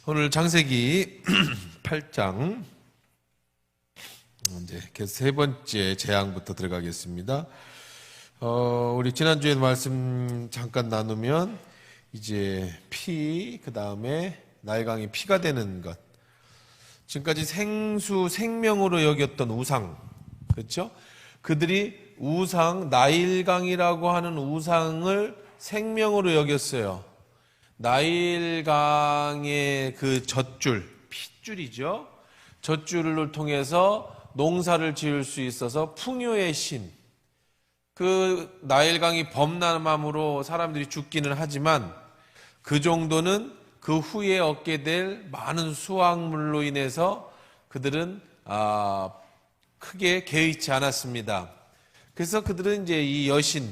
오늘 창세기 8장 이제 세 번째 재앙부터 들어가겠습니다. 우리 지난주에 말씀 잠깐 나누면 이제 그 다음에 나일강이 피가 되는 것. 지금까지 생명으로 여겼던 우상, 그렇죠? 그들이 나일강이라고 하는 우상을 생명으로 여겼어요. 나일강의 그 핏줄이죠. 젖줄을 통해서 농사를 지을 수 있어서 풍요의 신. 그 나일강이 범람함으로 사람들이 죽기는 하지만 그 정도는 그 후에 얻게 될 많은 수확물로 인해서 그들은 크게 개의치 않았습니다. 그래서 그들은 이제 이 여신,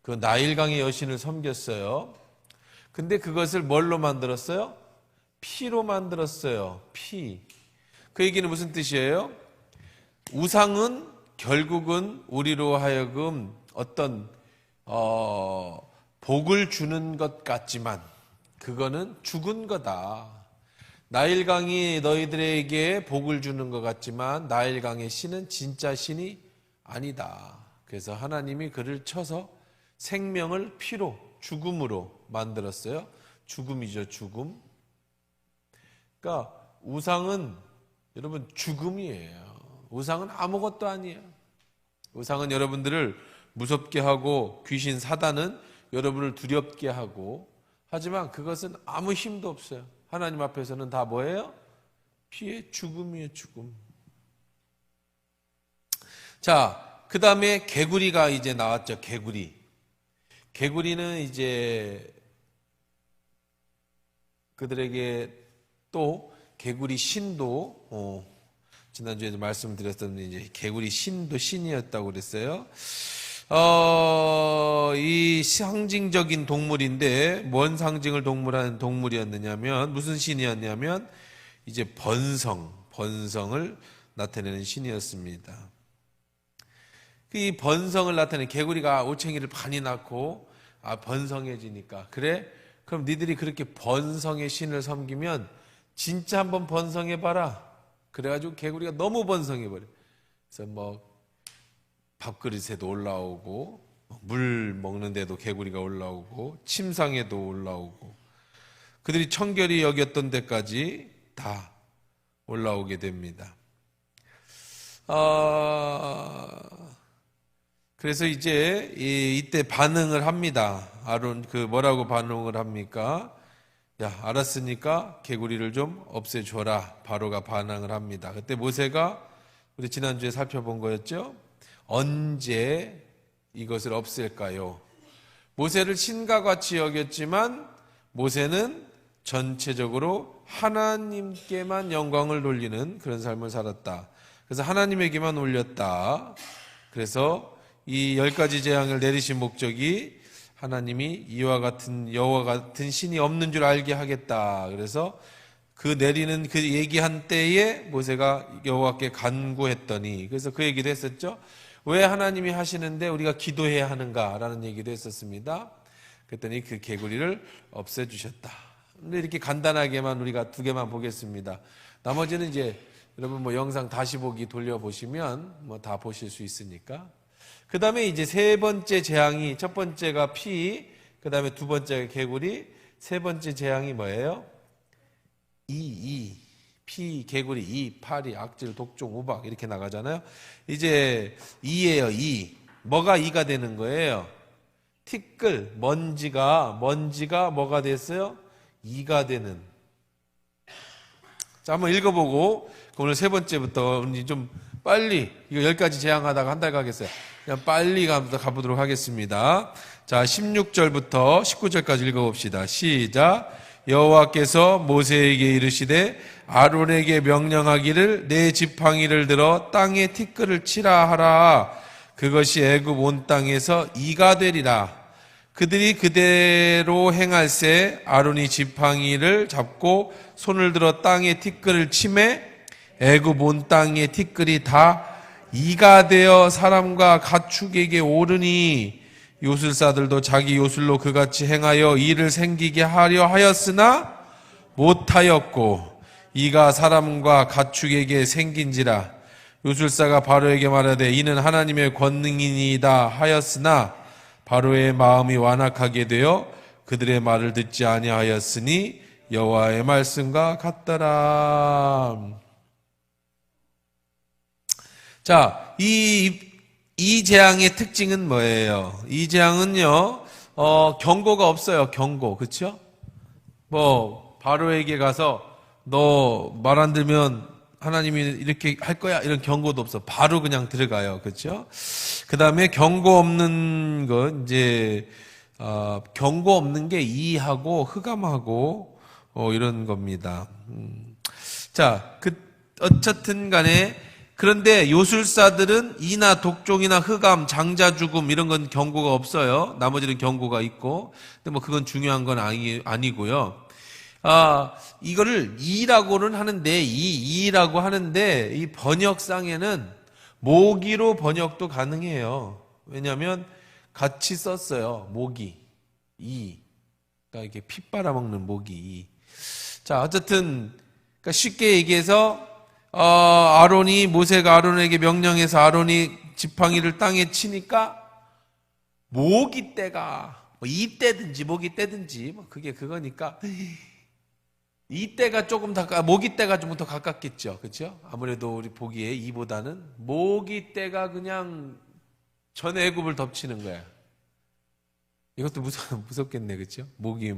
그 나일강의 여신을 섬겼어요. 근데 그것을 뭘로 만들었어요? 피로 만들었어요. 피. 그 얘기는 무슨 뜻이에요? 우상은 결국은 우리로 하여금 어떤 복을 주는 것 같지만 그거는 죽은 거다. 나일강이 너희들에게 복을 주는 것 같지만 나일강의 신은 진짜 신이 아니다. 그래서 하나님이 그를 쳐서 생명을 피로, 죽음으로 만들었어요. 죽음이죠, 죽음. 그러니까 우상은 여러분 죽음이에요. 우상은 아무것도 아니에요. 우상은 여러분들을 무섭게 하고 귀신 사단은 여러분을 두렵게 하고, 하지만 그것은 아무 힘도 없어요. 하나님 앞에서는 다 뭐예요? 피의 죽음이에요, 죽음. 자, 그 다음에 개구리가 이제 나왔죠. 개구리는 이제 그들에게 또 개구리 신도 지난주에도 말씀드렸던 이제 개구리 신도 신이었다고 그랬어요. 이 상징적인 동물인데 뭔 상징을 동물하는 동물이었느냐면 무슨 신이었냐면 이제 번성을 나타내는 신이었습니다. 이 번성을 나타내는 개구리가 올챙이를 많이 낳고 번성해지니까 그래? 그럼 니들이 그렇게 번성의 신을 섬기면 진짜 한번 번성해봐라. 그래가지고 개구리가 너무 번성해버려. 그래서 뭐 밥그릇에도 올라오고 물 먹는데도 개구리가 올라오고 침상에도 올라오고 그들이 청결히 여겼던 데까지 다 올라오게 됩니다. 그래서 이제 이때 반응을 합니다. 아론 뭐라고 반응을 합니까? 야, 알았으니까 개구리를 좀 없애줘라. 바로가 반응을 합니다. 그때 모세가 우리 지난주에 살펴본 거였죠? 언제 이것을 없앨까요? 모세를 신과 같이 여겼지만 모세는 전체적으로 하나님께만 영광을 돌리는 그런 삶을 살았다. 그래서 하나님에게만 올렸다. 그래서 이 10가지 재앙을 내리신 목적이 하나님이 여호와 같은 신이 없는 줄 알게 하겠다. 그래서 그 내리는 그 얘기한 때에 모세가 여호와께 간구했더니, 그래서 그 얘기도 했었죠. 왜 하나님이 하시는데 우리가 기도해야 하는가라는 얘기도 했었습니다. 그랬더니 그 개구리를 없애주셨다. 근데 이렇게 간단하게만 우리가 2개만 보겠습니다. 나머지는 이제 여러분 뭐 영상 다시 보기 돌려보시면 뭐 다 보실 수 있으니까. 그 다음에 이제 3번째 재앙이, 첫 번째가 피, 그 다음에 2번째가 개구리, 3번째 재앙이 뭐예요? 피, 개구리, 파리, 악질, 독종, 우박 이렇게 나가잖아요. 이제 이예요. 뭐가 이가 되는 거예요? 티끌, 먼지가 뭐가 됐어요? 이가 되는. 자, 한번 읽어보고 오늘 3번째부터 좀 빨리 이거 10가지 재앙하다가 한 달 가겠어요. 그냥 빨리 가보도록 하겠습니다. 자, 16절부터 19절까지 읽어봅시다. 시작. 여호와께서 모세에게 이르시되 아론에게 명령하기를 내 지팡이를 들어 땅에 티끌을 치라 하라. 그것이 애굽 온 땅에서 이가 되리라. 그들이 그대로 행할세 아론이 지팡이를 잡고 손을 들어 땅에 티끌을 치매 애굽 온 땅의 티끌이 다 이가 되어 사람과 가축에게 오르니 요술사들도 자기 요술로 그같이 행하여 이를 생기게 하려 하였으나 못하였고 이가 사람과 가축에게 생긴지라. 요술사가 바로에게 말하되 이는 하나님의 권능이니이다 하였으나 바로의 마음이 완악하게 되어 그들의 말을 듣지 아니하였으니 여호와의 말씀과 같더라. 자, 이 재앙의 특징은 뭐예요? 이 재앙은요, 경고가 없어요. 경고, 그렇죠? 바로에게 가서 너 말 안 들으면 하나님이 이렇게 할 거야 이런 경고도 없어. 바로 그냥 들어가요, 그렇죠? 그 다음에 경고 없는 건 이제 경고 없는 게 이의하고 흑암하고 이런 겁니다. 자, 어쨌든 간에 그런데 요술사들은 이나 독종이나 흑암, 장자 죽음 이런 건 경고가 없어요. 나머지는 경고가 있고. 근데 그건 중요한 건 아니고요. 이거를 이라고는 하는데 이라고 하는데 이 번역상에는 모기로 번역도 가능해요. 왜냐하면 같이 썼어요. 모기, 그러니까 이렇게 피 빨아먹는 모기. 자, 어쨌든 그러니까 쉽게 얘기해서 모세가 아론에게 명령해서 아론이 지팡이를 땅에 치니까 모기 떼가 이 떼든지 모기 떼든지 그게 그거니까 이 떼가 조금 더 모기 떼가 좀 더 가깝겠죠, 그렇죠? 아무래도 우리 보기에 이보다는 모기 떼가 그냥 전 애굽을 덮치는 거야. 이것도 무섭겠네, 그렇죠? 모기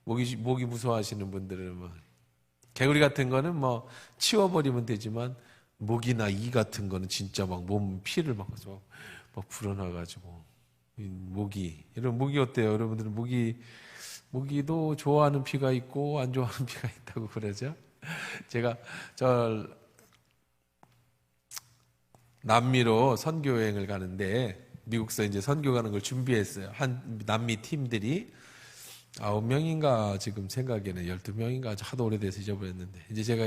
모기 무서워하시는 분들은 개구리 같은 거는 치워버리면 되지만 모기나 이 같은 거는 진짜 몸 피를 막 불어나가지고 이런 모기 어때요? 여러분들은 모기도 좋아하는 피가 있고 안 좋아하는 피가 있다고 그러죠? 제가 남미로 선교 여행을 가는데 미국서 이제 선교 가는 걸 준비했어요. 한 남미 팀들이 9명인가 지금 생각에는 12명인가 하도 오래돼서 잊어버렸는데 이제 제가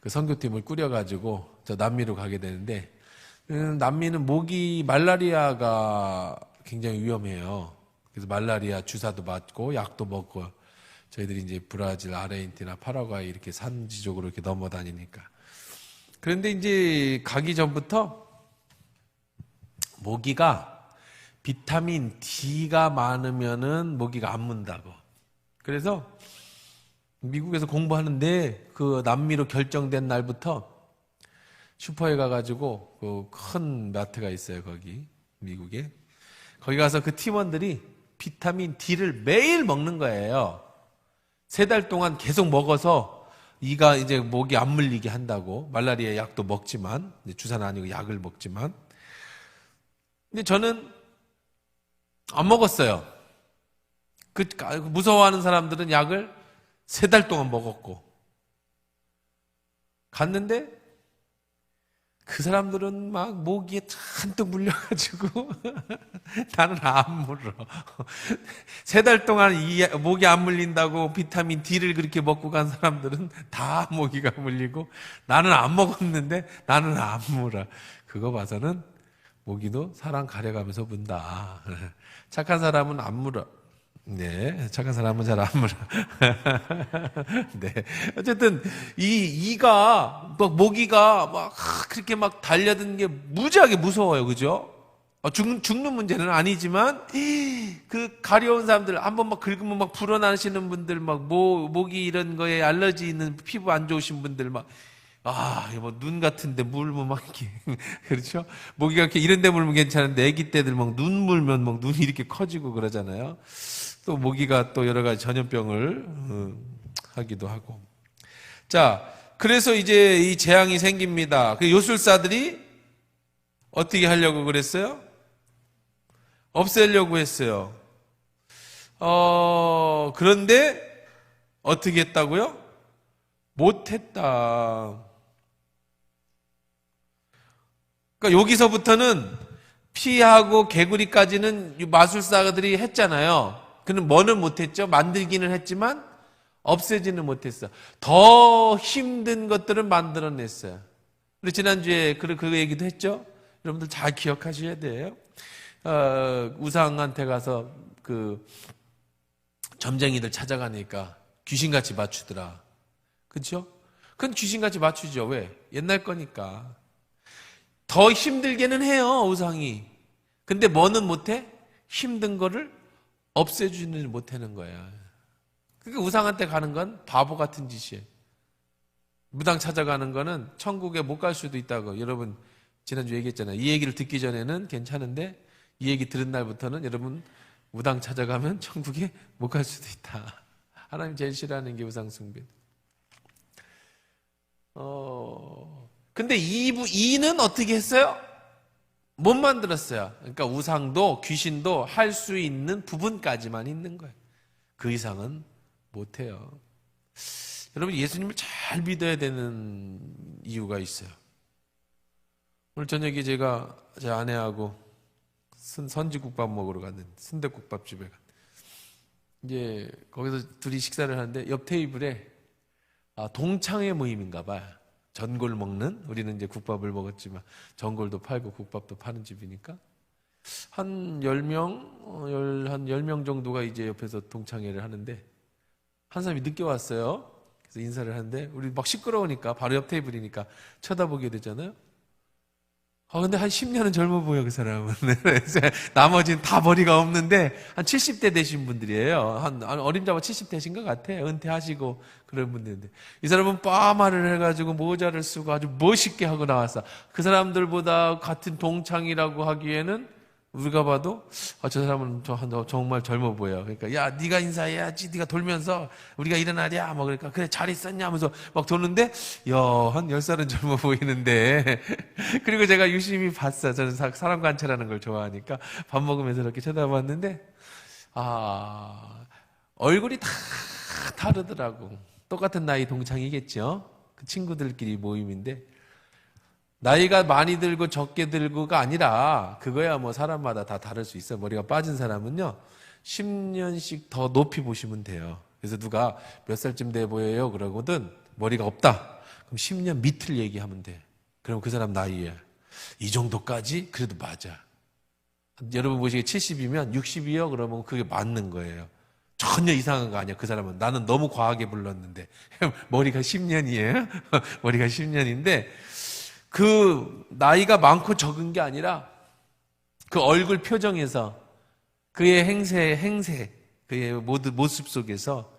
그 선교팀을 꾸려가지고 저 남미로 가게 되는데 남미는 말라리아가 굉장히 위험해요. 그래서 말라리아 주사도 맞고 약도 먹고 저희들이 이제 브라질, 아르헨티나, 파라과이 이렇게 산지 쪽으로 이렇게 넘어다니니까. 그런데 이제 가기 전부터 모기가 비타민 D가 많으면은 모기가 안 문다고. 그래서 미국에서 공부하는데 그 남미로 결정된 날부터 슈퍼에 가가지고 그 큰 마트가 있어요, 거기 미국에. 거기 가서 그 팀원들이 비타민 D를 매일 먹는 거예요. 3달 동안 계속 먹어서 이가 이제 모기 안 물리게 한다고. 말라리아 약도 먹지만, 주사는 아니고 약을 먹지만. 근데 저는 안 먹었어요. 무서워하는 사람들은 약을 3달 동안 먹었고. 갔는데 그 사람들은 막 모기에 잔뜩 물려가지고 나는 안 물어. 3달 동안 모기 안 물린다고 비타민 D를 그렇게 먹고 간 사람들은 다 모기가 물리고 나는 안 먹었는데 나는 안 물어. 그거 봐서는 모기도 사람 가려가면서 문다. 착한 사람은 안 물어. 네, 착한 사람은 잘 안 물어. 네, 어쨌든 이가 모기가 그렇게 달려드는 게 무지하게 무서워요, 그죠? 죽는 문제는 아니지만 그 가려운 사람들 한번 긁으면 불어나시는 분들 모기 이런 거에 알러지 있는 피부 안 좋으신 분들 눈 같은데 물면 이렇게 그렇죠? 모기가 이렇게 이런 데 물면 괜찮은데 아기 때들 눈 물면 눈이 이렇게 커지고 그러잖아요. 또 모기가 또 여러 가지 전염병을 하기도 하고. 자, 그래서 이제 이 재앙이 생깁니다. 그 요술사들이 어떻게 하려고 그랬어요? 없애려고 했어요. 그런데 어떻게 했다고요? 못했다. 그러니까 여기서부터는 피하고 개구리까지는 마술사들이 했잖아요. 그는 뭐는 못했죠? 만들기는 했지만 없애지는 못했어. 더 힘든 것들을 만들어냈어요. 우리 지난주에 그 얘기도 했죠? 여러분들 잘 기억하셔야 돼요. 우상한테 가서 그 점쟁이들 찾아가니까 귀신같이 맞추더라. 그렇죠? 그건 귀신같이 맞추죠. 왜? 옛날 거니까. 더 힘들게는 해요, 우상이. 근데 뭐는 못해? 힘든 거를 없애주는 못하는 거야. 그러니까 우상한테 가는 건 바보 같은 짓이에요. 무당 찾아가는 거는 천국에 못 갈 수도 있다고. 여러분 지난주 얘기했잖아요. 이 얘기를 듣기 전에는 괜찮은데 이 얘기 들은 날부터는 여러분 무당 찾아가면 천국에 못 갈 수도 있다. 하나님 제일 싫어하는 게 우상 숭배. 근데 이는 어떻게 했어요? 못 만들었어요. 그러니까 우상도 귀신도 할 수 있는 부분까지만 있는 거예요. 그 이상은 못 해요. 여러분 예수님을 잘 믿어야 되는 이유가 있어요. 오늘 저녁에 제가 제 아내하고 선지국밥 먹으러 갔는데 순댓국밥집에 갔는데 이제 거기서 둘이 식사를 하는데 옆 테이블에 동창회 모임인가 봐요. 전골 먹는, 우리는 이제 국밥을 먹었지만 전골도 팔고 국밥도 파는 집이니까 한 10명, 한 10명 정도가 이제 옆에서 동창회를 하는데 한 사람이 늦게 왔어요. 그래서 인사를 하는데 우리 막 시끄러우니까 바로 옆 테이블이니까 쳐다보게 되잖아요. 근데 한 10년은 젊어 보여, 그 사람은. 나머지는 다 머리가 없는데, 한 70대 되신 분들이에요. 어림잡아 70대신 것 같아. 은퇴하시고, 그런 분들인데. 이 사람은 파마를 해가지고 모자를 쓰고 아주 멋있게 하고 나왔어. 그 사람들보다 같은 동창이라고 하기에는 우리가 봐도 저 사람은 정말 젊어 보여. 그러니까 야 네가 인사해야지. 네가 돌면서 우리가 일어나랴. 뭐 그러니까 그래 잘 있었냐 하면서 막 도는데 한 10살은 젊어 보이는데 그리고 제가 유심히 봤어요. 저는 사람 관찰하는 걸 좋아하니까 밥 먹으면서 이렇게 쳐다봤는데 얼굴이 다 다르더라고. 똑같은 나이 동창이겠죠. 그 친구들끼리 모임인데 나이가 많이 들고 적게 들고가 아니라 그거야 뭐 사람마다 다 다를 수 있어요. 머리가 빠진 사람은요 10년씩 더 높이 보시면 돼요. 그래서 누가 몇 살쯤 돼 보여요 그러거든. 머리가 없다 그럼 10년 밑을 얘기하면 돼. 그럼 그 사람 나이에 이 정도까지 그래도 맞아. 여러분 보시기에 70이면 60이요 그러면 그게 맞는 거예요. 전혀 이상한 거 아니야. 그 사람은 나는 너무 과하게 불렀는데 머리가 10년이에요. 머리가 10년인데 그 나이가 많고 적은 게 아니라 그 얼굴 표정에서 그의 행세, 그의 모습 속에서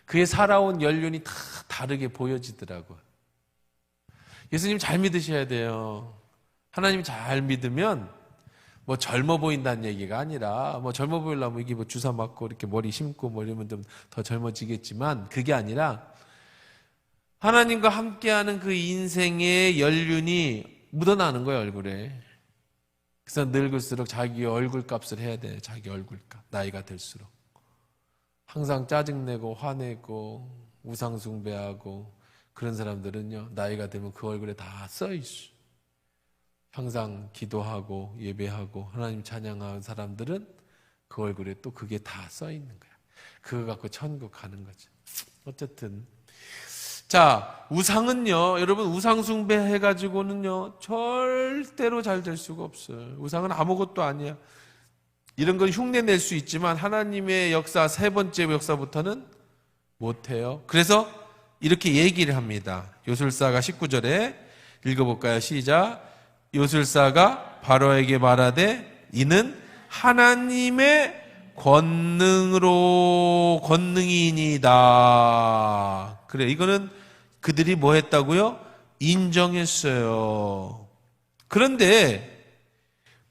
그의 살아온 연륜이 다 다르게 보여지더라고요. 예수님 잘 믿으셔야 돼요. 하나님 잘 믿으면 뭐 젊어 보인다는 얘기가 아니라 뭐 젊어 보이려면 이게 뭐 주사 맞고 이렇게 머리 심고 뭐 이러면 좀 더 젊어지겠지만 그게 아니라 하나님과 함께하는 그 인생의 연륜이 묻어나는 거예요, 얼굴에. 그래서 늙을수록 자기 얼굴값을 해야 돼요, 자기 얼굴값. 나이가 들수록. 항상 짜증내고 화내고 우상숭배하고 그런 사람들은요, 나이가 되면 그 얼굴에 다 써있어. 항상 기도하고 예배하고 하나님 찬양하는 사람들은 그 얼굴에 또 그게 다 써있는 거야. 그거 갖고 천국 가는 거죠. 어쨌든 자, 우상은요, 여러분 우상 숭배해가지고는요 절대로 잘 될 수가 없어요. 우상은 아무것도 아니야. 이런 건 흉내 낼 수 있지만 하나님의 역사 세 번째 역사부터는 못해요. 그래서 이렇게 얘기를 합니다. 요술사가 19절에 읽어볼까요? 시작. 요술사가 바로에게 말하되 이는 하나님의 권능이니이다. 그래, 이거는 그들이 뭐 했다고요? 인정했어요. 그런데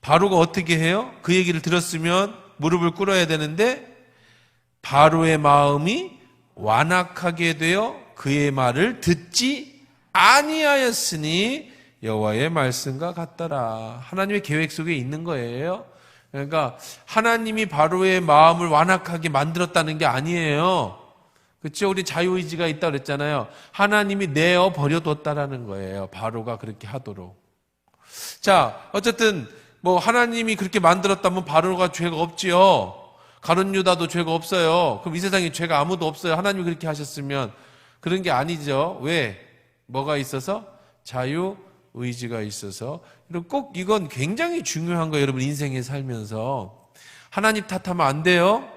바로가 어떻게 해요? 그 얘기를 들었으면 무릎을 꿇어야 되는데 바로의 마음이 완악하게 되어 그의 말을 듣지 아니하였으니 여호와의 말씀과 같더라. 하나님의 계획 속에 있는 거예요. 그러니까 하나님이 바로의 마음을 완악하게 만들었다는 게 아니에요. 그렇죠? 우리 자유의지가 있다 그랬잖아요. 하나님이 내어 버려뒀다라는 거예요. 바로가 그렇게 하도록. 자, 어쨌든 뭐 하나님이 그렇게 만들었다면 바로가 죄가 없지요. 가룟 유다도 죄가 없어요. 그럼 이 세상에 죄가 아무도 없어요. 하나님이 그렇게 하셨으면. 그런 게 아니죠. 왜? 뭐가 있어서? 자유의지가 있어서. 꼭 이건 굉장히 중요한 거예요. 여러분 인생에 살면서. 하나님 탓하면 안 돼요.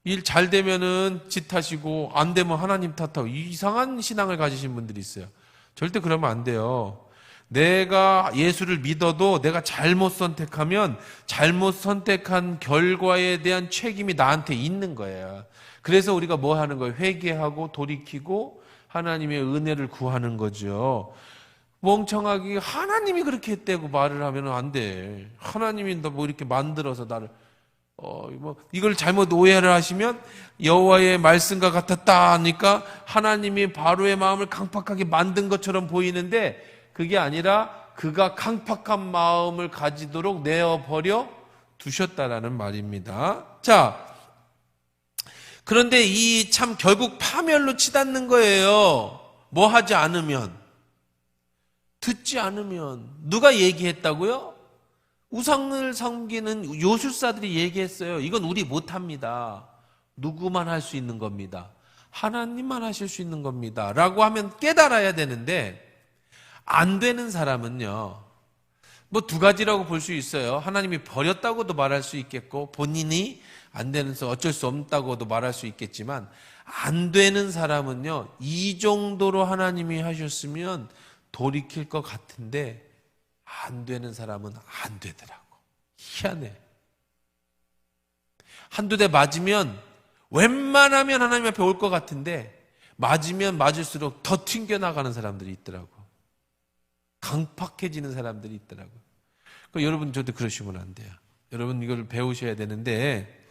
일 잘 되면은 지 탓이고 안 되면 하나님 탓하고 이상한 신앙을 가지신 분들이 있어요. 절대 그러면 안 돼요. 내가 예수를 믿어도 내가 잘못 선택하면 잘못 선택한 결과에 대한 책임이 나한테 있는 거예요. 그래서 우리가 뭐 하는 거예요? 회개하고 돌이키고 하나님의 은혜를 구하는 거죠. 멍청하게 하나님이 그렇게 했다고 말을 하면 안 돼. 하나님이 뭐 이렇게 만들어서 나를 이걸 잘못 오해를 하시면 여호와의 말씀과 같았다 하니까 하나님이 바로의 마음을 강팍하게 만든 것처럼 보이는데 그게 아니라 그가 강팍한 마음을 가지도록 내어버려 두셨다라는 말입니다. 자, 그런데 이 참 결국 파멸로 치닫는 거예요. 뭐 하지 않으면, 듣지 않으면. 누가 얘기했다고요? 우상을 섬기는 요술사들이 얘기했어요. 이건 우리 못합니다. 누구만 할 수 있는 겁니다. 하나님만 하실 수 있는 겁니다. 라고 하면 깨달아야 되는데 안 되는 사람은요, 뭐 두 가지라고 볼 수 있어요. 하나님이 버렸다고도 말할 수 있겠고 본인이 안 되면서 어쩔 수 없다고도 말할 수 있겠지만 안 되는 사람은요, 이 정도로 하나님이 하셨으면 돌이킬 것 같은데 안 되는 사람은 안 되더라고. 희한해. 한두 대 맞으면 웬만하면 하나님 앞에 올 것 같은데 맞으면 맞을수록 더 튕겨나가는 사람들이 있더라고. 강팍해지는 사람들이 있더라고요. 그러니까 여러분 저도 그러시면 안 돼요. 여러분 이걸 배우셔야 되는데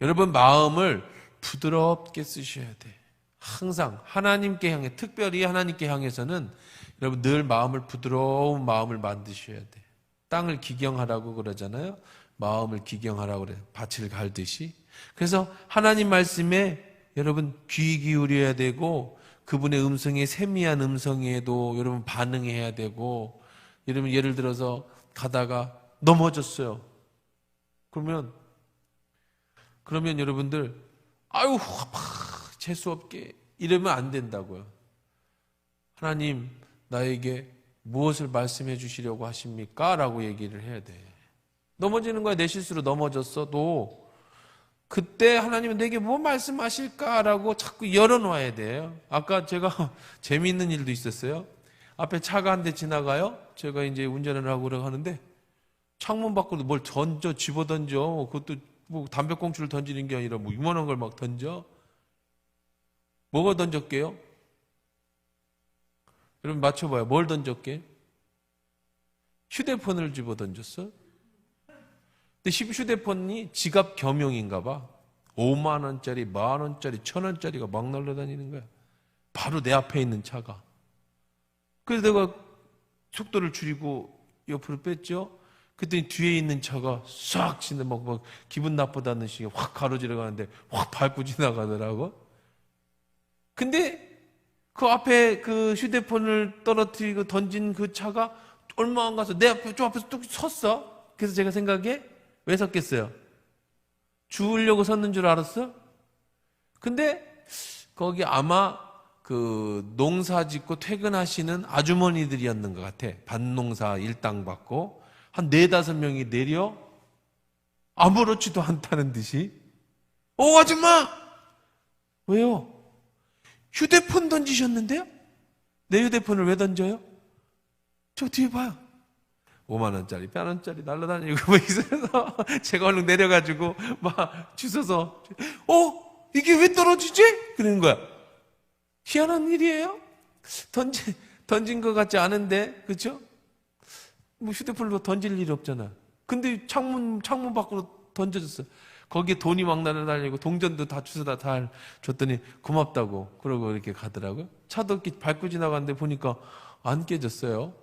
여러분 마음을 부드럽게 쓰셔야 돼. 항상 하나님께 향해, 특별히 하나님께 향해서는 여러분 늘 마음을 부드러운 마음을 만드셔야 돼. 땅을 기경하라고 그러잖아요. 마음을 기경하라고 그래요. 밭을 갈듯이. 그래서 하나님 말씀에 여러분 귀 기울여야 되고 그분의 음성에 세미한 음성에도 여러분 반응해야 되고 여러분 예를 들어서 가다가 넘어졌어요. 그러면 여러분들 아유 재수 없게 이러면 안 된다고요. 하나님 나에게 무엇을 말씀해 주시려고 하십니까? 라고 얘기를 해야 돼. 넘어지는 거야. 내 실수로 넘어졌어도 그때 하나님은 내게 뭐 말씀하실까라고 자꾸 열어놔야 돼요. 아까 제가 재미있는 일도 있었어요. 앞에 차가 한 대 지나가요. 제가 이제 운전을 하고 하는데 창문 밖으로 뭘 던져, 집어던져. 그것도 뭐 담배꽁초를 던지는 게 아니라 뭐 이만한 걸 막 던져. 뭐가 던졌게요? 여러분 맞춰봐요. 뭘 던졌게? 휴대폰을 집어 던졌어. 근데 휴대폰이 지갑 겸용인가 봐. 5만 원짜리, 만 원짜리, 1,000원짜리가 막 날아다니는 거야. 바로 내 앞에 있는 차가. 그래서 내가 속도를 줄이고 옆으로 뺐죠. 그랬더니 뒤에 있는 차가 싹 지나 막 기분 나쁘다는 식으로 확 가로지러 가는데 확 밟고 지나가더라고. 근데 그 앞에 그 휴대폰을 떨어뜨리고 던진 그 차가 얼마 안 가서 내 앞에 저 앞에서 뚝 섰어. 그래서 제가 생각해 왜 섰겠어요? 주우려고 섰는 줄 알았어? 근데 거기 아마 그 농사 짓고 퇴근하시는 아주머니들이었는 것 같아. 밭농사 일당 받고 한 4-5명이 내려 아무렇지도 않다는 듯이 아줌마! 왜요? 휴대폰 던지셨는데요? 내 휴대폰을 왜 던져요? 저 뒤에 봐요. 5만 원짜리, 1,000원짜리 날라다니고 뭐 있어서 제가 얼른 내려가지고 막 주워서 이게 왜 떨어지지? 그러는 거야. 희한한 일이에요. 던진 것 같지 않은데, 그렇죠? 뭐 휴대폰으로 던질 일이 없잖아. 근데 창문 밖으로 던져졌어. 거기에 돈이 막 날아다니고 동전도 다 주워다 다 줬더니 고맙다고 그러고 이렇게 가더라고요. 차도 이렇게 밟고 지나가는데 보니까 안 깨졌어요.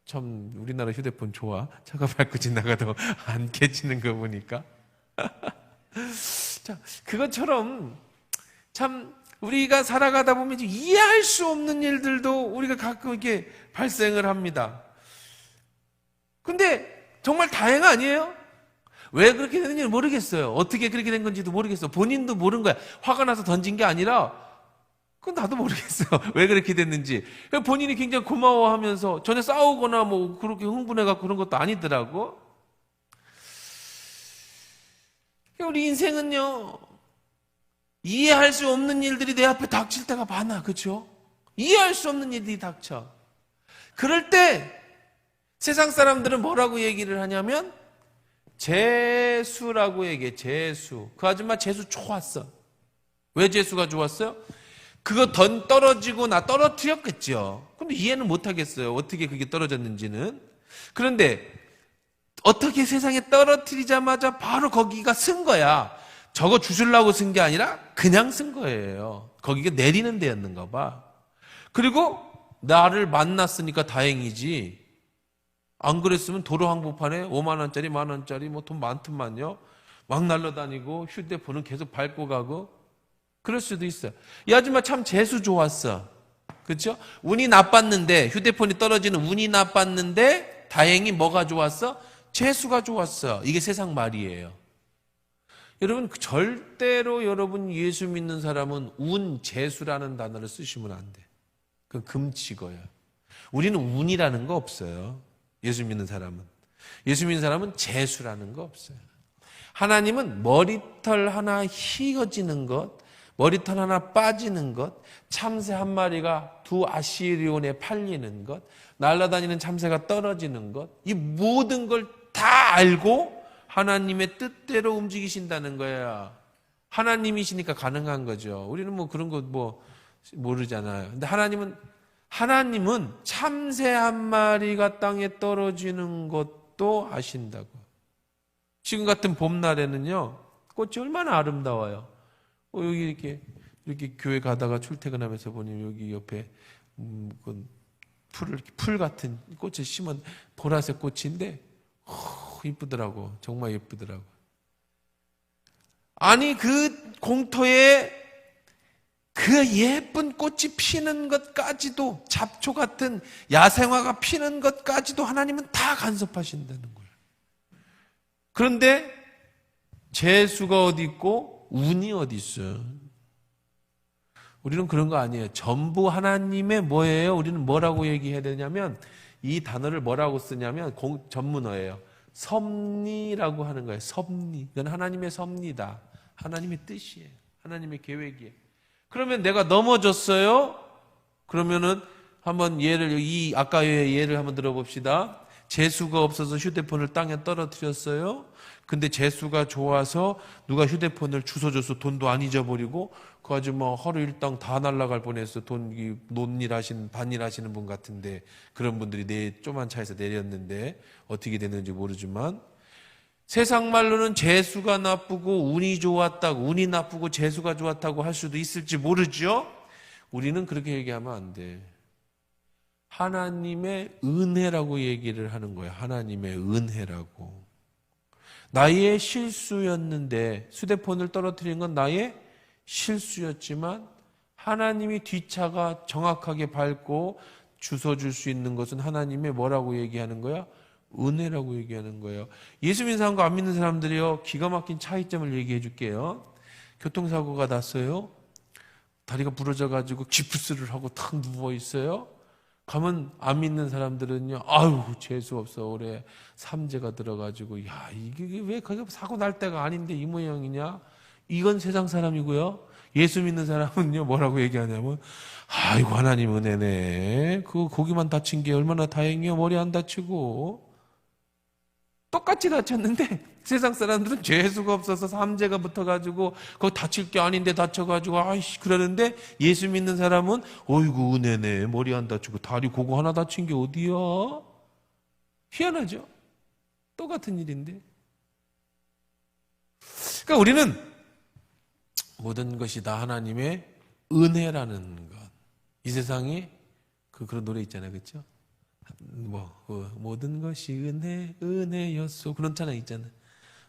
참 우리나라 휴대폰 좋아. 차가 밟고 지나가도 안 깨지는 거 보니까. 자, 그것처럼 참 우리가 살아가다 보면 이해할 수 없는 일들도 우리가 가끔 이렇게 발생을 합니다. 근데 정말 다행 아니에요? 왜 그렇게 되는지 모르겠어요. 어떻게 그렇게 된 건지도 모르겠어. 본인도 모르는 거야. 화가 나서 던진 게 아니라 그건 나도 모르겠어요. 왜 그렇게 됐는지. 본인이 굉장히 고마워하면서 전혀 싸우거나 뭐 그렇게 흥분해갖고 그런 것도 아니더라고. 우리 인생은요, 이해할 수 없는 일들이 내 앞에 닥칠 때가 많아. 그렇죠? 이해할 수 없는 일들이 닥쳐. 그럴 때 세상 사람들은 뭐라고 얘기를 하냐면 재수라고 얘기해. 재수. 그 아줌마 재수 좋았어. 왜 재수가 좋았어요? 그거 떨어지고 떨어뜨렸겠죠. 근데 이해는 못하겠어요. 어떻게 그게 떨어졌는지는. 그런데 어떻게 세상에 떨어뜨리자마자 바로 거기가 쓴 거야. 저거 주술라고 쓴 게 아니라 그냥 쓴 거예요. 거기가 내리는 데였는가 봐. 그리고 나를 만났으니까 다행이지. 안 그랬으면 도로 한복판에 5만 원짜리, 만 원짜리 뭐 돈 많더만요. 막 날라다니고 휴대폰은 계속 밟고 가고 그럴 수도 있어요. 이 아줌마 참 재수 좋았어. 그렇죠? 운이 나빴는데 휴대폰이 떨어지는 운이 나빴는데 다행히 뭐가 좋았어? 재수가 좋았어. 이게 세상 말이에요. 여러분 절대로 여러분 예수 믿는 사람은 운, 재수라는 단어를 쓰시면 안 돼. 그건 금치고요. 우리는 운이라는 거 없어요. 예수 믿는 사람은. 예수 믿는 사람은 재수라는 거 없어요. 하나님은 머리털 하나 휘어지는 것, 머리털 하나 빠지는 것, 참새 한 마리가 두 아시리온에 팔리는 것, 날아다니는 참새가 떨어지는 것, 이 모든 걸 다 알고 하나님의 뜻대로 움직이신다는 거야. 하나님이시니까 가능한 거죠. 우리는 뭐 그런 거 뭐 모르잖아요. 근데 하나님은 참새 한 마리가 땅에 떨어지는 것도 아신다고. 지금 같은 봄날에는요, 꽃이 얼마나 아름다워요. 여기 이렇게 교회 가다가 출퇴근하면서 보니 여기 옆에 풀 같은 꽃을 심은 보라색 꽃인데 이쁘더라고. 정말 예쁘더라고. 아니 그 공터에 그 예쁜 꽃이 피는 것까지도, 잡초 같은 야생화가 피는 것까지도 하나님은 다 간섭하신다는 거예요. 그런데 재수가 어디 있고 운이 어디 있어요? 우리는 그런 거 아니에요. 전부 하나님의 뭐예요? 우리는 뭐라고 얘기해야 되냐면 이 단어를 뭐라고 쓰냐면 전문어예요. 섭리라고 하는 거예요. 섭리. 이건 하나님의 섭리다. 하나님의 뜻이에요. 하나님의 계획이에요. 그러면 내가 넘어졌어요? 그러면은 한번 아까의 예를 한번 들어봅시다. 재수가 없어서 휴대폰을 땅에 떨어뜨렸어요. 근데 재수가 좋아서 누가 휴대폰을 주워줘서 돈도 안 잊어버리고 그 아줌마 하루 일당 다 날라갈 뻔했어. 반일 하시는 분 같은데 그런 분들이 조그만 차에서 내렸는데 어떻게 됐는지 모르지만 세상 말로는 재수가 나쁘고 운이 좋았다고, 운이 나쁘고 재수가 좋았다고 할 수도 있을지 모르죠. 우리는 그렇게 얘기하면 안 돼. 하나님의 은혜라고 얘기를 하는 거예요. 하나님의 은혜라고. 나의 실수였는데 휴대폰을 떨어뜨린 건 나의 실수였지만 하나님이 뒷차가 정확하게 밟고 주워줄 수 있는 것은 하나님의 뭐라고 얘기하는 거야? 은혜라고 얘기하는 거예요. 예수 믿는 사람과 안 믿는 사람들이요, 기가 막힌 차이점을 얘기해 줄게요. 교통사고가 났어요. 다리가 부러져가지고 기프스를 하고 탁 누워 있어요. 가면 안 믿는 사람들은요, 아유 재수 없어, 올해 삼재가 들어가지고, 야 이게 왜 거기 사고 날 때가 아닌데 이 모양이냐? 이건 세상 사람이고요. 예수 믿는 사람은요 뭐라고 얘기하냐면, 아이고 하나님 은혜네. 그 고기만 다친 게 얼마나 다행이요. 머리 안 다치고. 똑같이 다쳤는데 세상 사람들은 재수가 없어서 삼재가 붙어가지고 그거 다칠 게 아닌데 다쳐가지고 아이씨 그러는데 예수 믿는 사람은 어이구 은혜네. 머리 안 다치고 다리 고거 하나 다친 게 어디야? 희한하죠? 똑같은 일인데. 그러니까 우리는 모든 것이 다 하나님의 은혜라는 것. 이 세상이 그런 노래 있잖아요. 그렇죠? 모든 것이 은혜였소. 그런 찬양 있잖아요.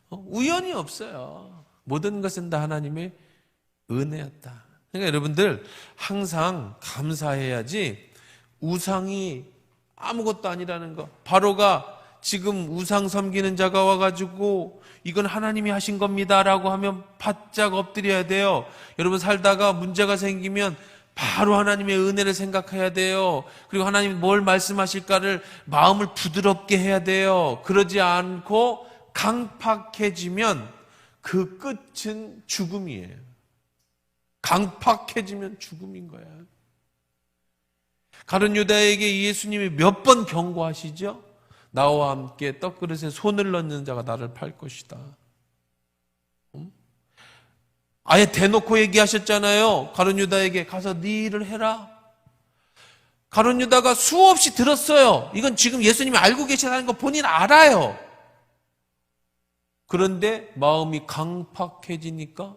우연이 없어요. 모든 것은 다 하나님의 은혜였다. 그러니까 여러분들 항상 감사해야지 우상이 아무것도 아니라는 거. 바로가 지금 우상 섬기는 자가 와가지고 이건 하나님이 하신 겁니다라고 하면 바짝 엎드려야 돼요. 여러분 살다가 문제가 생기면 바로 하나님의 은혜를 생각해야 돼요. 그리고 하나님이 뭘 말씀하실까를 마음을 부드럽게 해야 돼요. 그러지 않고 강팍해지면 그 끝은 죽음이에요. 강팍해지면 죽음인 거야. 가룟 유다에게 예수님이 몇 번 경고하시죠? 나와 함께 떡그릇에 손을 넣는 자가 나를 팔 것이다. 아예 대놓고 얘기하셨잖아요. 가룟 유다에게 가서 네 일을 해라. 가룟 유다가 수없이 들었어요. 이건 지금 예수님이 알고 계시다는 거 본인 알아요. 그런데 마음이 강팍해지니까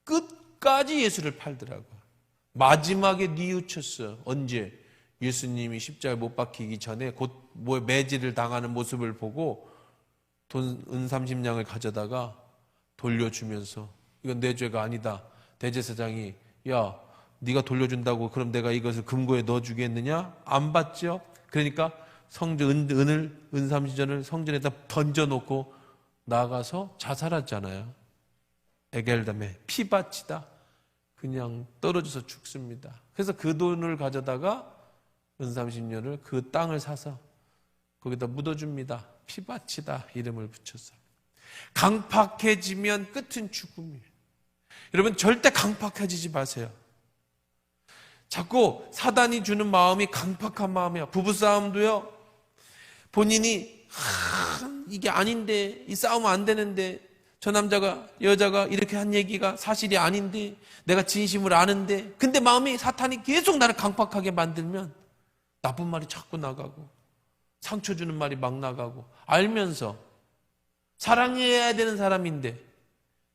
끝까지 예수를 팔더라고요. 마지막에 뉘우쳤어요. 언제? 예수님이 십자가에 못 박히기 전에 곧 매질을 당하는 모습을 보고 돈 은 30냥을 가져다가 돌려주면서 이건 내 죄가 아니다. 대제사장이 야 네가 돌려준다고 그럼 내가 이것을 금고에 넣어주겠느냐? 안 받죠. 그러니까 성전 은 30전을 성전에다 던져놓고 나가서 자살했잖아요. 에겔담에 피바치다. 그냥 떨어져서 죽습니다. 그래서 그 돈을 가져다가 은 30년을 그 땅을 사서 거기다 묻어줍니다. 피바치다 이름을 붙여서. 강팍해지면 끝은 죽음이에요. 여러분 절대 강팍해지지 마세요. 자꾸 사단이 주는 마음이 강팍한 마음이야. 부부싸움도요. 본인이 이게 아닌데 이 싸우면 안 되는데 저 남자가 여자가 이렇게 한 얘기가 사실이 아닌데 내가 진심을 아는데 근데 마음이 사탄이 계속 나를 강팍하게 만들면 나쁜 말이 자꾸 나가고 상처 주는 말이 막 나가고 알면서 사랑해야 되는 사람인데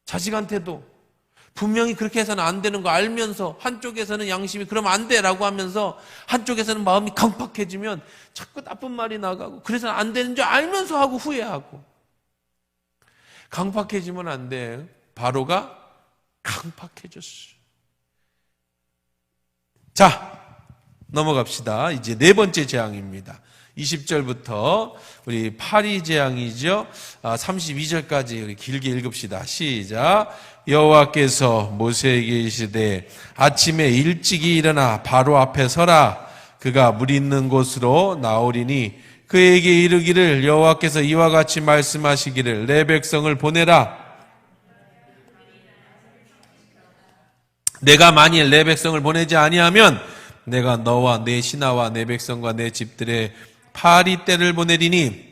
자식한테도 분명히 그렇게 해서는 안 되는 거 알면서 한쪽에서는 양심이 그러면 안 돼라고 하면서 한쪽에서는 마음이 강팍해지면 자꾸 나쁜 말이 나가고 그래서 안 되는 줄 알면서 하고 후회하고 강팍해지면 안 돼. 바로가 강팍해졌어. 자, 넘어갑시다. 이제 네 번째 재앙입니다. 20절부터 우리 파리 재앙이죠. 32절까지 우리 길게 읽읍시다. 시작. 여호와께서 모세에게 이르시되 아침에 일찍이 일어나 바로 앞에 서라. 그가 물 있는 곳으로 나오리니 그에게 이르기를 여호와께서 이와 같이 말씀하시기를 내 백성을 보내라. 내가 만일 내 백성을 보내지 아니하면 내가 너와 내 신하와 내 백성과 내 집들의 파리떼를 보내리니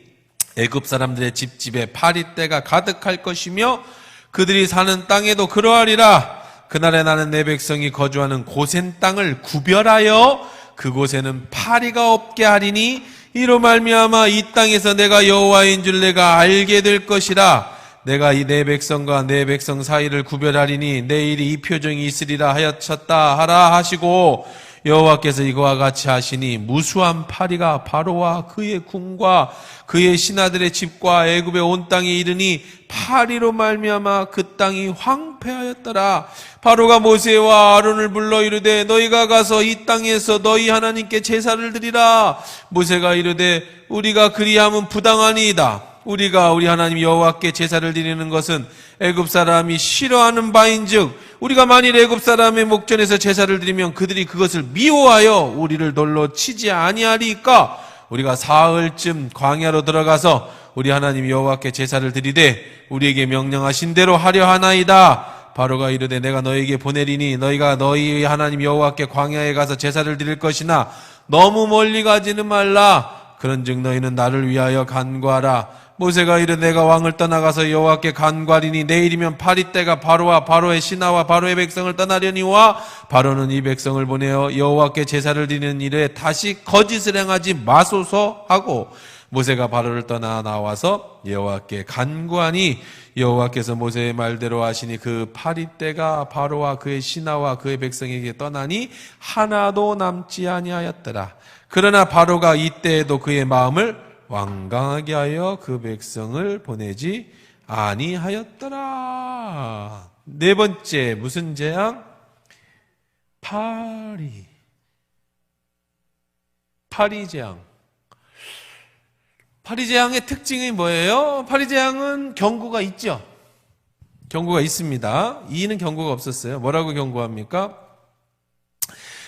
애굽 사람들의 집집에 파리떼가 가득할 것이며 그들이 사는 땅에도 그러하리라. 그날에 나는 내 백성이 거주하는 고센 땅을 구별하여 그곳에는 파리가 없게 하리니 이로 말미암아 이 땅에서 내가 여호와인 줄 내가 알게 될 것이라. 내가 이 내 백성과 내 백성 사이를 구별하리니 내일이 이 표정이 있으리라 하였쳤다 하라 하시고 여호와께서 이거와 같이 하시니 무수한 파리가 바로와 그의 궁과 그의 신하들의 집과 애굽의 온 땅에 이르니 파리로 말미암아 그 땅이 황폐하였더라. 바로가 모세와 아론을 불러 이르되 너희가 가서 이 땅에서 너희 하나님께 제사를 드리라. 모세가 이르되 우리가 그리함은 부당하니이다. 우리가 우리 하나님 여호와께 제사를 드리는 것은 애굽 사람이 싫어하는 바인즉 우리가 만일 애굽 사람의 목전에서 제사를 드리면 그들이 그것을 미워하여 우리를 돌로 치지 아니하리까. 우리가 사흘쯤 광야로 들어가서 우리 하나님 여호와께 제사를 드리되 우리에게 명령하신 대로 하려 하나이다. 바로가 이르되 내가 너희에게 보내리니 너희가 너희 하나님 여호와께 광야에 가서 제사를 드릴 것이나 너무 멀리 가지는 말라. 그런즉 너희는 나를 위하여 간구하라. 모세가 이르되 내가 왕을 떠나가서 여호와께 간구하리니 내일이면 파리떼가 바로와 바로의 신하와 바로의 백성을 떠나려니와 바로는 이 백성을 보내어 여호와께 제사를 드리는 일에 다시 거짓을 행하지 마소서 하고 모세가 바로를 떠나 나와서 여호와께 간구하니 여호와께서 모세의 말대로 하시니 그 파리떼가 바로와 그의 신하와 그의 백성에게 떠나니 하나도 남지 아니하였더라. 그러나 바로가 이때에도 그의 마음을 완강하게 하여 그 백성을 보내지 아니하였더라. 네 번째 무슨 재앙? 파리 재앙. 파리 재앙의 특징이 뭐예요? 파리 재앙은 경고가 있죠. 경고가 있습니다. 이는 경고가 없었어요. 뭐라고 경고합니까?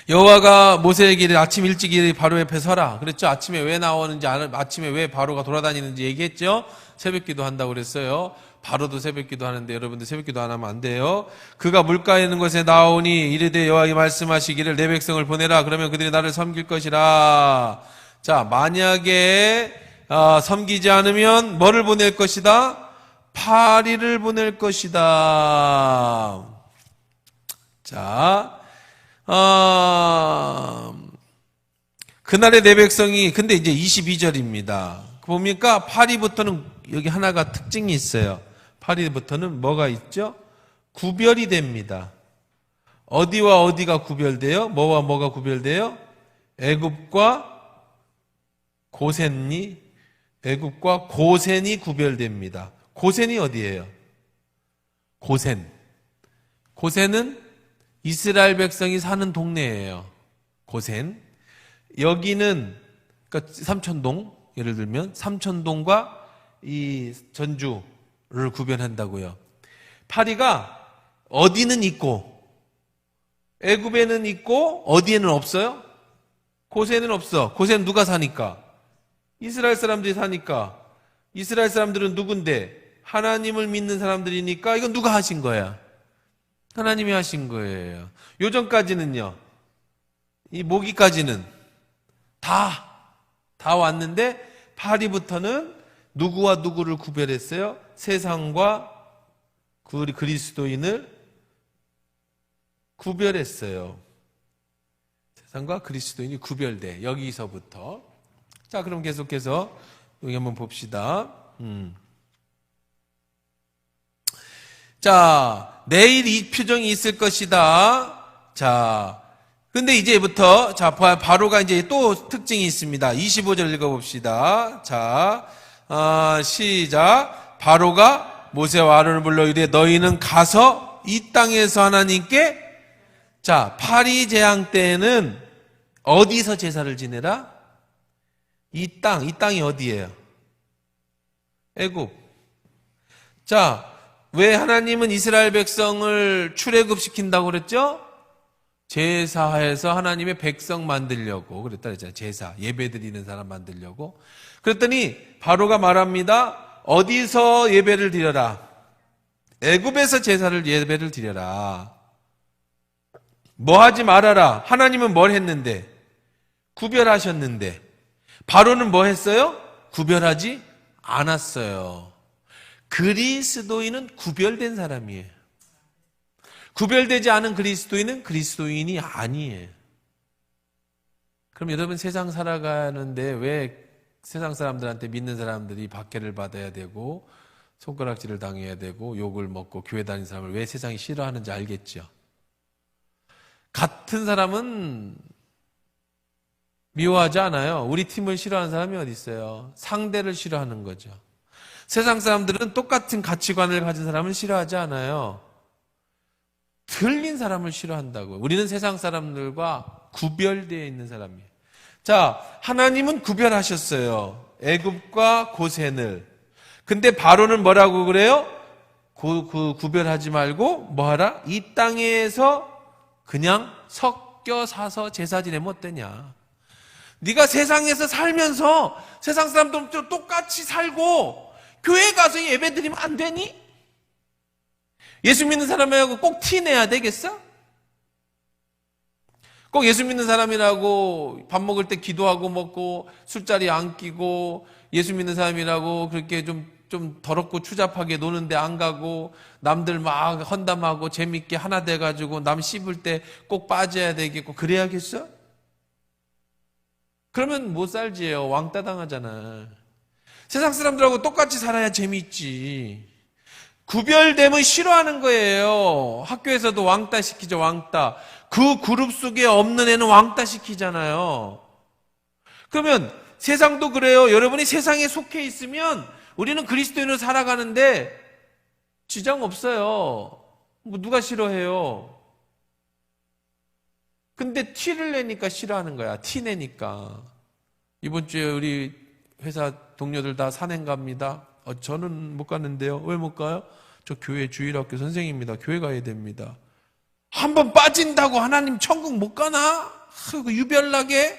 여호와가 모세에게 아침 일찍이 바로 옆에 서라. 그랬죠. 아침에 왜 나오는지, 아침에 왜 바로가 돌아다니는지 얘기했죠. 새벽기도 한다고 그랬어요. 바로도 새벽기도 하는데 여러분들 새벽기도 안 하면 안 돼요. 그가 물가에 있는 곳에 나오니 이르되 여호와께 말씀하시기를 내 백성을 보내라. 그러면 그들이 나를 섬길 것이라. 자, 만약에 섬기지 않으면 뭐를 보낼 것이다? 파리를 보낼 것이다. 자, 그날의 내 백성이, 근데 이제 22절입니다. 보니까 파리부터는 여기 하나가 특징이 있어요. 파리부터는 뭐가 있죠? 구별이 됩니다. 어디와 어디가 구별돼요? 뭐와 뭐가 구별돼요? 애굽과 고센이, 애굽과 고센이 구별됩니다. 고센이 어디예요? 고센. 고센은 이스라엘 백성이 사는 동네예요. 고센. 여기는 그러니까 삼천동, 예를 들면 삼천동과 이 전주를 구별한다고요. 파리가 어디는 있고 애굽에는 있고 어디에는 없어요? 고센은 없어. 고센 누가 사니까? 이스라엘 사람들이 사니까. 이스라엘 사람들은 누군데? 하나님을 믿는 사람들이니까 이건 누가 하신 거야? 하나님이 하신 거예요. 요전까지는요, 이 모기까지는 다 왔는데 파리부터는 누구와 누구를 구별했어요? 세상과 그리스도인을 구별했어요. 세상과 그리스도인이 구별돼. 여기서부터. 자, 그럼 계속해서 여기 한번 봅시다. 자, 내일 이 표정이 있을 것이다. 자, 근데 이제부터, 자, 바로가 이제 또 특징이 있습니다. 25절 읽어봅시다. 자, 시작. 바로가 모세와 아론을 불러 이르되 너희는 가서 이 땅에서 하나님께, 자, 파리 재앙 때에는 어디서 제사를 지내라? 이 땅이 어디예요? 애굽. 자, 왜 하나님은 이스라엘 백성을 출애굽시킨다고 그랬죠? 제사해서 하나님의 백성 만들려고 그랬다 그랬잖아요. 제사, 예배 드리는 사람 만들려고. 그랬더니 바로가 말합니다. 어디서 예배를 드려라? 애굽에서 예배를 드려라. 뭐 하지 말아라. 하나님은 뭘 했는데? 구별하셨는데. 바로는 뭐 했어요? 구별하지 않았어요. 그리스도인은 구별된 사람이에요. 구별되지 않은 그리스도인은 그리스도인이 아니에요. 그럼 여러분 세상 살아가는데 왜 세상 사람들한테 믿는 사람들이 박해를 받아야 되고 손가락질을 당해야 되고 욕을 먹고 교회 다니는 사람을 왜 세상이 싫어하는지 알겠죠? 같은 사람은 미워하지 않아요. 우리 팀을 싫어하는 사람이 어디 있어요? 상대를 싫어하는 거죠. 세상 사람들은 똑같은 가치관을 가진 사람을 싫어하지 않아요. 틀린 사람을 싫어한다고요. 우리는 세상 사람들과 구별되어 있는 사람이에요. 자, 하나님은 구별하셨어요. 애굽과 고센을. 근데 바로는 뭐라고 그래요? 구별하지 말고 뭐 하라? 이 땅에서 그냥 섞여 사서 제사 지내면 어떠냐? 네가 세상에서 살면서 세상 사람들도 똑같이 살고 교회 가서 예배 드리면 안 되니? 예수 믿는 사람이라고 꼭 티내야 되겠어? 꼭 예수 믿는 사람이라고 밥 먹을 때 기도하고 먹고 술자리 안 끼고 예수 믿는 사람이라고 그렇게 좀 더럽고 추잡하게 노는데 안 가고 남들 막 헌담하고 재밌게 하나 돼가지고 남 씹을 때 꼭 빠져야 되겠고 그래야겠어? 그러면 못 살지요. 왕따 당하잖아. 세상 사람들하고 똑같이 살아야 재밌지. 구별됨을 싫어하는 거예요. 학교에서도 왕따 시키죠. 왕따. 그 그룹 속에 없는 애는 왕따 시키잖아요. 그러면 세상도 그래요. 여러분이 세상에 속해 있으면 우리는 그리스도인으로 살아가는데 지장 없어요. 뭐 누가 싫어해요? 근데 티를 내니까 싫어하는 거야. 티 내니까. 이번 주에 우리 회사 동료들 다 산행 갑니다. 저는 못 갔는데요. 왜 못 가요? 저 교회 주일학교 선생님입니다. 교회 가야 됩니다. 한번 빠진다고 하나님 천국 못 가나? 유별나게?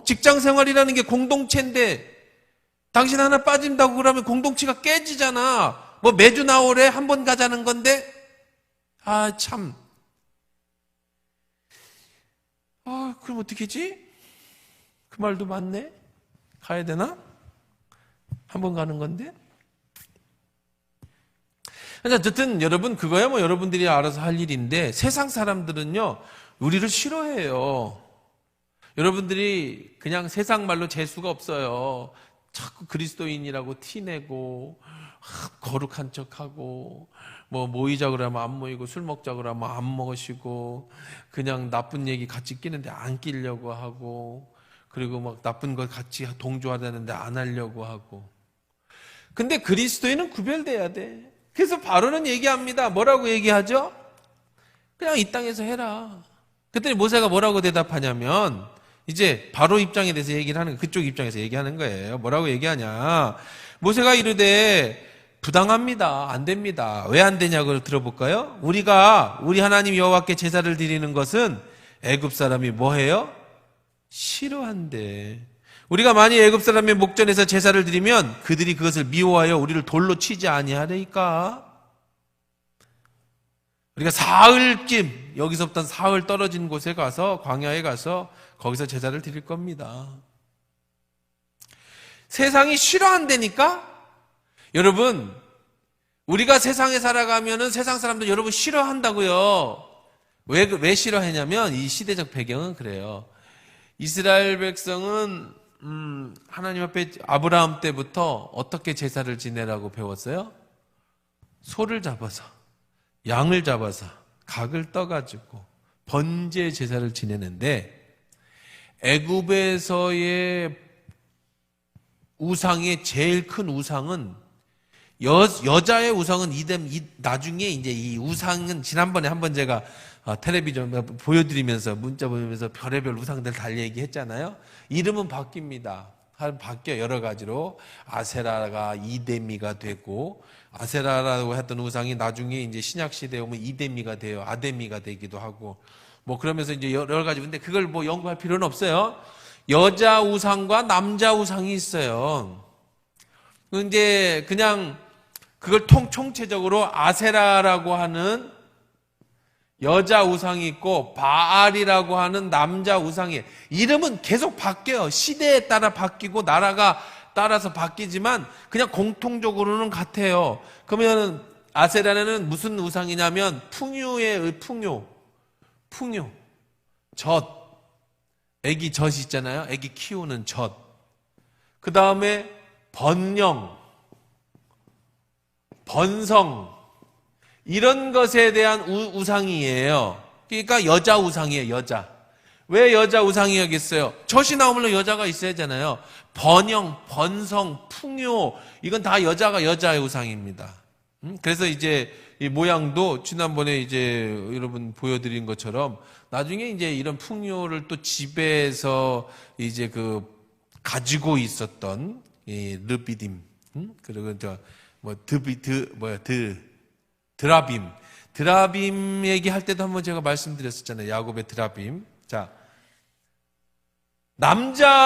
직장 생활이라는 게 공동체인데 당신 하나 빠진다고 그러면 공동체가 깨지잖아. 뭐 매주 나오래? 한 번 가자는 건데? 아, 참. 그럼 어떡하지? 그 말도 맞네? 가야 되나? 한 번 가는 건데? 어쨌든 여러분, 그거야 뭐 여러분들이 알아서 할 일인데, 세상 사람들은요, 우리를 싫어해요. 여러분들이 그냥 세상 말로 재수가 없어요. 자꾸 그리스도인이라고 티내고, 거룩한 척하고, 뭐 모이자 그러면 안 모이고, 술 먹자 그러면 안 먹으시고, 그냥 나쁜 얘기 같이 끼는데 안 끼려고 하고, 그리고 막 나쁜 거 같이 동조하자는데 안 하려고 하고. 근데 그리스도인은 구별돼야 돼. 그래서 바로는 얘기합니다. 뭐라고 얘기하죠? 그냥 이 땅에서 해라. 그랬더니 모세가 뭐라고 대답하냐면, 이제 바로 입장에 대해서 얘기를 하는 거예요. 그쪽 입장에서 얘기하는 거예요. 뭐라고 얘기하냐? 모세가 이르되 부당합니다. 안 됩니다. 왜 안 되냐고 들어볼까요? 우리 하나님 여호와께 제사를 드리는 것은 애굽 사람이 뭐해요? 싫어한대. 우리가 만약 애굽 사람의 목전에서 제사를 드리면 그들이 그것을 미워하여 우리를 돌로 치지 아니하리까. 우리가 사흘쯤, 여기서부터 사흘 떨어진 곳에 가서, 광야에 가서 거기서 제사를 드릴 겁니다. 세상이 싫어한다니까? 여러분, 우리가 세상에 살아가면은 세상 사람들 여러분 싫어한다고요. 왜 싫어하냐면 이 시대적 배경은 그래요. 이스라엘 백성은 하나님 앞에 아브라함 때부터 어떻게 제사를 지내라고 배웠어요? 소를 잡아서, 양을 잡아서, 각을 떠가지고 번제 제사를 지내는데, 애굽에서의 우상의 제일 큰 우상은 여자의 우상은 나중에 이제 이 우상은 지난번에 한번 제가 텔레비전 보여드리면서 문자 보면서 별의별 우상들 달 얘기했잖아요. 이름은 바뀝니다. 바뀌어 여러 가지로. 아세라가 이데미가 되고, 아세라라고 했던 우상이 나중에 이제 신약 시대에 오면 이데미가 돼요. 아데미가 되기도 하고. 뭐 그러면서 이제 여러 가지. 근데 그걸 뭐 연구할 필요는 없어요. 여자 우상과 남자 우상이 있어요. 이제 그냥 그걸 총체적으로 아세라라고 하는 여자 우상이 있고 바알이라고 하는 남자 우상이, 이름은 계속 바뀌어요. 시대에 따라 바뀌고 나라가 따라서 바뀌지만 그냥 공통적으로는 같아요. 그러면 아세라는 무슨 우상이냐면 풍요의 풍요, 젖, 애기 젖 있잖아요. 애기 키우는 젖. 그 다음에 번영, 번성, 이런 것에 대한 우상이에요. 그러니까 여자 우상이에요. 여자. 왜 여자 우상이겠어요? 젖이 나오면 여자가 있어야 하잖아요. 번영, 번성, 풍요, 이건 다 여자의 우상입니다. 그래서 이제 이 모양도 지난번에 이제 여러분 보여드린 것처럼 나중에 이제 이런 풍요를 또 집에서 이제 가지고 있었던 이 르비딤, 그리고 드라빔 얘기할 때도 한번 제가 말씀드렸었잖아요. 야곱의 드라빔. 자, 남자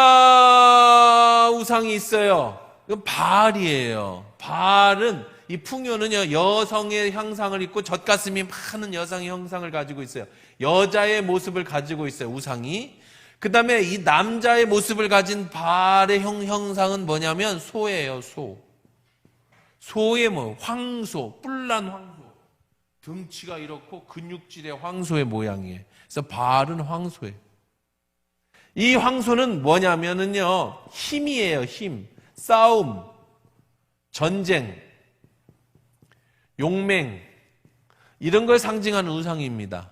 우상이 있어요. 이건 바알이에요. 바알은, 이 풍요는요, 여성의 형상을 입고 젖가슴이 많은 여성의 형상을 가지고 있어요. 여자의 모습을 가지고 있어요, 우상이. 그 다음에 이 남자의 모습을 가진 바알의 형상은 뭐냐면 소예요, 소. 소의 황소, 뿔난 황소. 등치가 이렇고 근육질의 황소의 모양이에요. 그래서 바알은 황소예요. 이 황소는 뭐냐면은요, 힘이에요, 힘. 싸움, 전쟁, 용맹, 이런 걸 상징하는 우상입니다.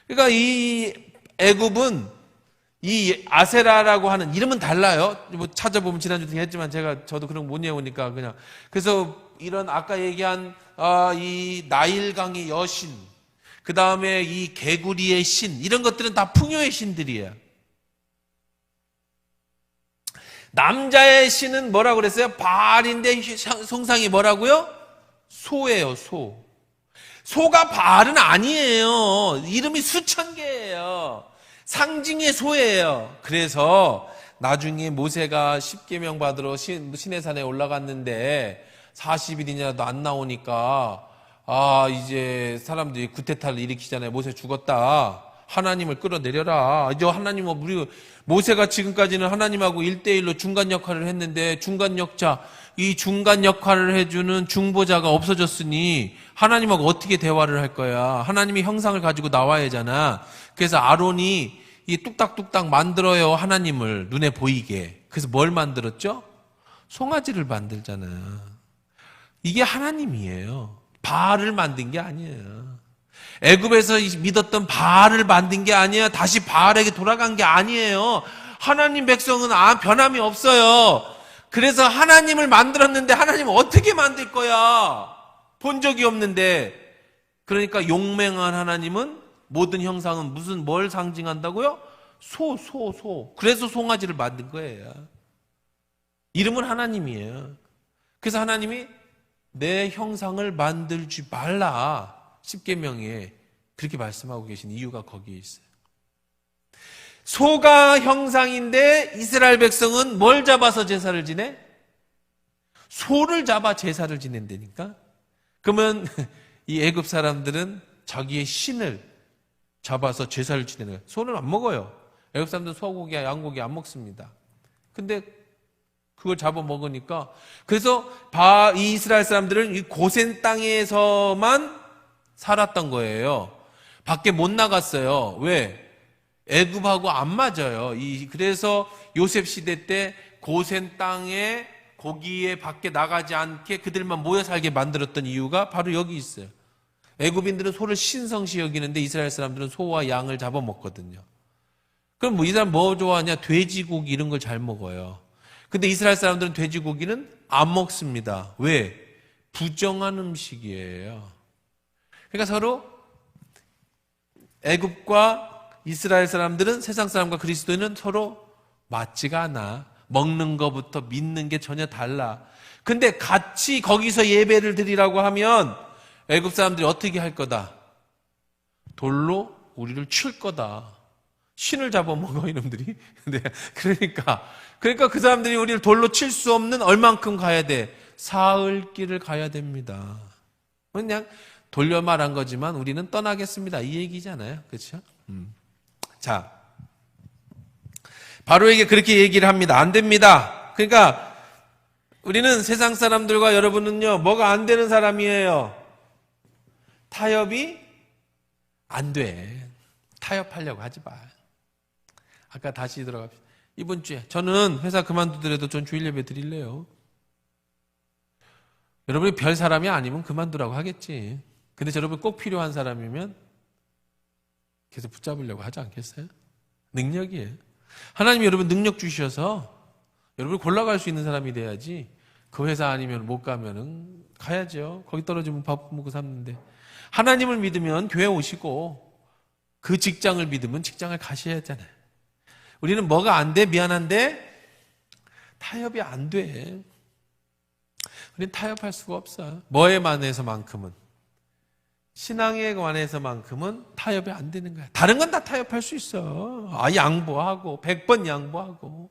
그러니까 이 애굽은 이 아세라라고 하는, 이름은 달라요. 뭐 찾아보면 지난주도 했지만 저도 그런 거 못 외우니까 그냥. 그래서 이런 아까 얘기한 이 나일강의 여신, 그 다음에 이 개구리의 신, 이런 것들은 다 풍요의 신들이에요. 남자의 신은 뭐라고 그랬어요? 바알인데 성상이 뭐라고요? 소예요, 소. 소가 바알은 아니에요. 이름이 수천 개예요. 상징의 소예요. 그래서 나중에 모세가 십계명 받으러 시내산에 올라갔는데 40일이냐도 안 나오니까 이제 사람들이 구태타를 일으키잖아요. 모세 죽었다. 하나님을 끌어내려라. 이제 하나님은 모세가 지금까지는 하나님하고 1대1로 중간 역할을 했는데 이 중간 역할을 해주는 중보자가 없어졌으니 하나님하고 어떻게 대화를 할 거야? 하나님이 형상을 가지고 나와야 하잖아. 그래서 아론이 이 뚝딱뚝딱 만들어요. 하나님을 눈에 보이게. 그래서 뭘 만들었죠? 송아지를 만들잖아요. 이게 하나님이에요. 바알을 만든 게 아니에요. 애굽에서 믿었던 바알을 만든 게 아니에요. 다시 바알에게 돌아간 게 아니에요. 하나님 백성은 변함이 없어요. 그래서 하나님을 만들었는데 하나님은 어떻게 만들 거야? 본 적이 없는데. 그러니까 용맹한 하나님은 모든 형상은 뭘 상징한다고요? 소. 그래서 송아지를 만든 거예요. 이름은 하나님이에요. 그래서 하나님이 내 형상을 만들지 말라. 십계명에 그렇게 말씀하고 계신 이유가 거기에 있어요. 소가 형상인데 이스라엘 백성은 뭘 잡아서 제사를 지내? 소를 잡아 제사를 지낸다니까? 그러면 이 애굽 사람들은 자기의 신을 잡아서 제사를 지내는 거예요. 소는 안 먹어요. 애굽 사람들은 소고기야 양고기 안 먹습니다. 근데 그걸 잡아 먹으니까 그래서 이 이스라엘 사람들은 이 고센 땅에서만 살았던 거예요. 밖에 못 나갔어요. 왜? 애굽하고 안 맞아요. 그래서 요셉 시대 때 고센 땅에 거기에 밖에 나가지 않게 그들만 모여 살게 만들었던 이유가 바로 여기 있어요. 애굽인들은 소를 신성시 여기는데 이스라엘 사람들은 소와 양을 잡아먹거든요. 그럼 이 사람 뭐 좋아하냐? 돼지고기 이런 걸 잘 먹어요. 근데 이스라엘 사람들은 돼지고기는 안 먹습니다. 왜? 부정한 음식이에요. 그러니까 서로 애굽과 이스라엘 사람들은 세상 사람과 그리스도인은 서로 맞지가 않아. 먹는 것부터 믿는 게 전혀 달라. 근데 같이 거기서 예배를 드리라고 하면 애굽 사람들이 어떻게 할 거다? 돌로 우리를 칠 거다. 신을 잡아먹어 이놈들이. 네. 그러니까 그 사람들이 우리를 돌로 칠 수 없는 얼만큼 가야 돼? 사흘 길을 가야 됩니다. 그냥 돌려 말한 거지만 우리는 떠나겠습니다. 이 얘기잖아요. 그렇죠? 자, 바로에게 그렇게 얘기를 합니다. 안 됩니다. 그러니까 우리는 세상 사람들과 여러분은요, 뭐가 안 되는 사람이에요? 타협이 안 돼. 타협하려고 하지 마. 아까 다시 들어갑시다. 이번 주에 저는 회사 그만두더라도 전 주일 예배 드릴래요. 여러분이 별 사람이 아니면 그만두라고 하겠지. 근데 여러분 꼭 필요한 사람이면 계속 붙잡으려고 하지 않겠어요? 능력이에요. 하나님이 여러분 능력 주셔서 여러분이 골라갈 수 있는 사람이 돼야지. 그 회사 아니면 못 가면은 가야죠. 거기 떨어지면 밥 먹고 삽는데. 하나님을 믿으면 교회 오시고 그 직장을 믿으면 직장을 가셔야 하잖아요. 우리는 뭐가 안 돼? 미안한데 타협이 안 돼. 우리는 타협할 수가 없어. 뭐에 관해서만큼은, 신앙에 관해서만큼은 타협이 안 되는 거야. 다른 건 다 타협할 수 있어. 양보하고 100번 양보하고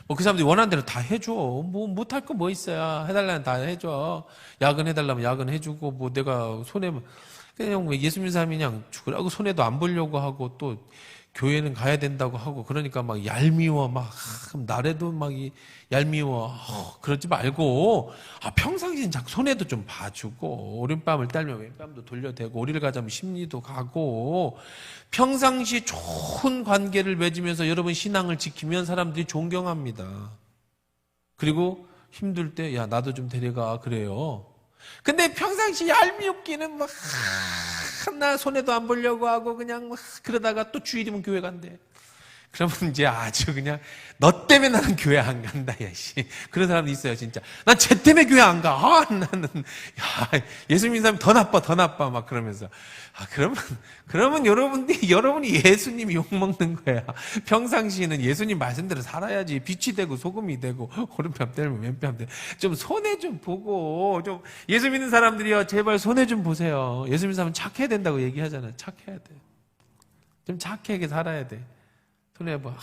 뭐 그 사람들이 원하는 대로 다 해줘. 뭐 못할 거 뭐 있어야 해달라면 다 해줘. 야근 해달라면 야근 해주고 뭐 내가 손해면 그냥 뭐 예수 믿는 사람이 그냥 죽으라고 손해도 안 보려고 하고 또 교회는 가야 된다고 하고 그러니까 막 얄미워 나래도 막 얄미워 그러지 말고 평상시엔 자꾸 손해도 좀 봐주고 오른밤을 딸면 왼밤도 돌려대고 오리를 가자면 심리도 가고 평상시 좋은 관계를 맺으면서 여러분 신앙을 지키면 사람들이 존경합니다. 그리고 힘들 때 야 나도 좀 데려가 그래요. 근데 평상시 얄미웃기는 나 손해도 안 보려고 하고 그냥 그러다가 또 주일이면 교회 간대. 그러면 이제 아주 그냥 너 때문에 나는 교회 안 간다 야씨. 그런 사람도 있어요 진짜. 난 쟤 때문에 교회 안 가. 나는 예수 믿는 사람이 더 나빠 막 그러면서 그러면 여러분이 예수님 욕 먹는 거야. 평상시에는 예수님 말씀대로 살아야지. 빛이 되고 소금이 되고 오른편 때리면 왼편 때 좀 손해 좀 보고 좀 예수 믿는 사람들이요 제발 손해 좀 보세요. 예수 믿는 사람은 착해야 된다고 얘기하잖아요. 착해야 돼. 좀 착하게 살아야 돼. 손해 봐.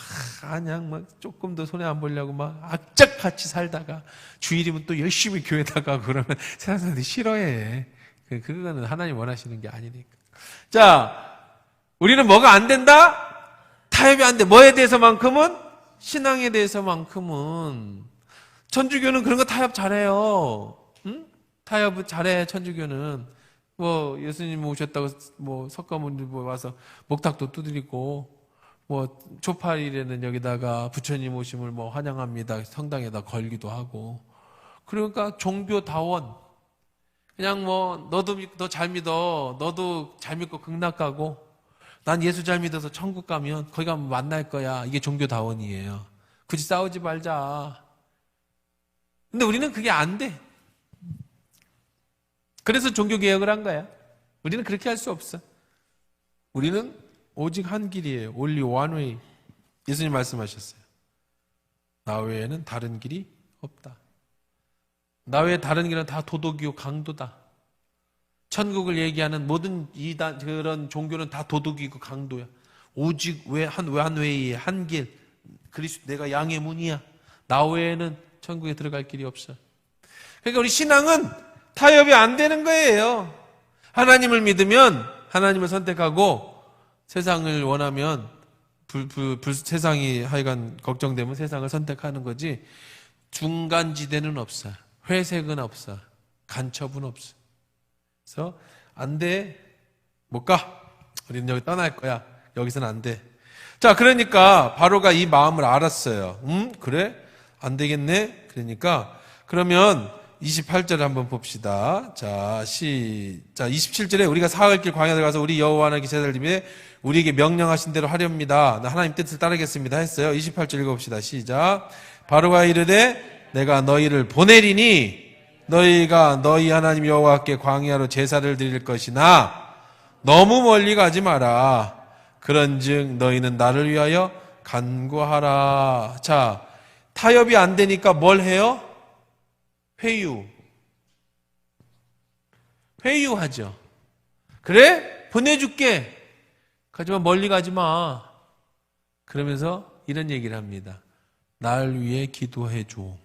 그냥 막 조금 더 손해 안 보려고 막 악착같이 살다가 주일이면 또 열심히 교회 나가고 그러면 세상 사람들이 싫어해. 그거는 하나님 원하시는 게 아니니까. 자, 우리는 뭐가 안 된다? 타협이 안 돼. 뭐에 대해서만큼은? 신앙에 대해서만큼은. 천주교는 그런 거 타협 잘해요. 응? 타협 잘해, 천주교는. 뭐 예수님 오셨다고 뭐 석가모니 와서 목탁도 두드리고, 뭐 초파일에는 여기다가 부처님 오심을 뭐 환영합니다 성당에다 걸기도 하고. 그러니까 종교다원. 그냥 뭐 너도 너 잘 믿어, 너도 잘 믿고 극락 가고, 난 예수 잘 믿어서 천국 가면 거기 가면 만날 거야. 이게 종교다원이에요. 굳이 싸우지 말자. 근데 우리는 그게 안 돼. 그래서 종교개혁을 한 거야. 우리는 그렇게 할 수 없어. 우리는 오직 한 길이에요. Only one way. 예수님 말씀하셨어요. 나 외에는 다른 길이 없다. 나 외에 다른 길은 다 도덕이요 강도다. 천국을 얘기하는 모든 이단 그런 종교는 다 도덕이고 강도야. 오직 한 외에 한 길. 그리스도 내가 양의 문이야. 나 외에는 천국에 들어갈 길이 없어. 그러니까 우리 신앙은 타협이 안 되는 거예요. 하나님을 믿으면 하나님을 선택하고, 세상을 원하면 세상이 하여간 걱정되면 세상을 선택하는 거지, 중간지대는 없어. 회색은 없어. 간첩은 없어. 그래서 안 돼. 못 가. 우리는 여기 떠날 거야. 여기서는 안 돼. 자, 그러니까 바로가 이 마음을 알았어요. 그래? 안 되겠네. 그러니까 그러면 28절 한번 봅시다. 자, 27절에 우리가 사흘 길 광야에 가서 우리 여호와 하나님께 제사를 드리며 우리에게 명령하신 대로 하렵니다. 하나님 뜻을 따르겠습니다 했어요. 28절 읽어봅시다. 시작. 바로가 이르되 내가 너희를 보내리니 너희가 너희 하나님 여호와께 광야로 제사를 드릴 것이나 너무 멀리 가지 마라. 그런즉 너희는 나를 위하여 간구하라. 자, 타협이 안 되니까 뭘 해요? 회유하죠. 그래? 보내줄게. 하지만 멀리 가지 마. 그러면서 이런 얘기를 합니다. 날 위해 기도해 줘.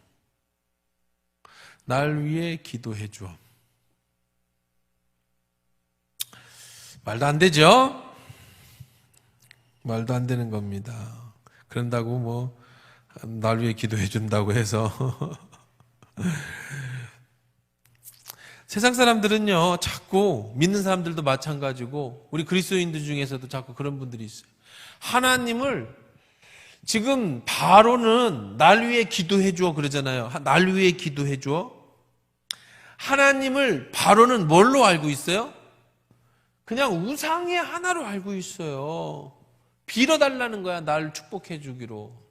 날 위해 기도해 줘. 말도 안 되죠? 말도 안 되는 겁니다. 그런다고 뭐 날 위해 기도해 준다고 해서 세상 사람들은요, 자꾸 믿는 사람들도 마찬가지고 우리 그리스도인들 중에서도 자꾸 그런 분들이 있어요. 하나님을 지금 바로는 날 위해 기도해 줘 그러잖아요. 날 위해 기도해 줘. 하나님을 바로는 뭘로 알고 있어요? 그냥 우상의 하나로 알고 있어요. 빌어달라는 거야. 날 축복해 주기로.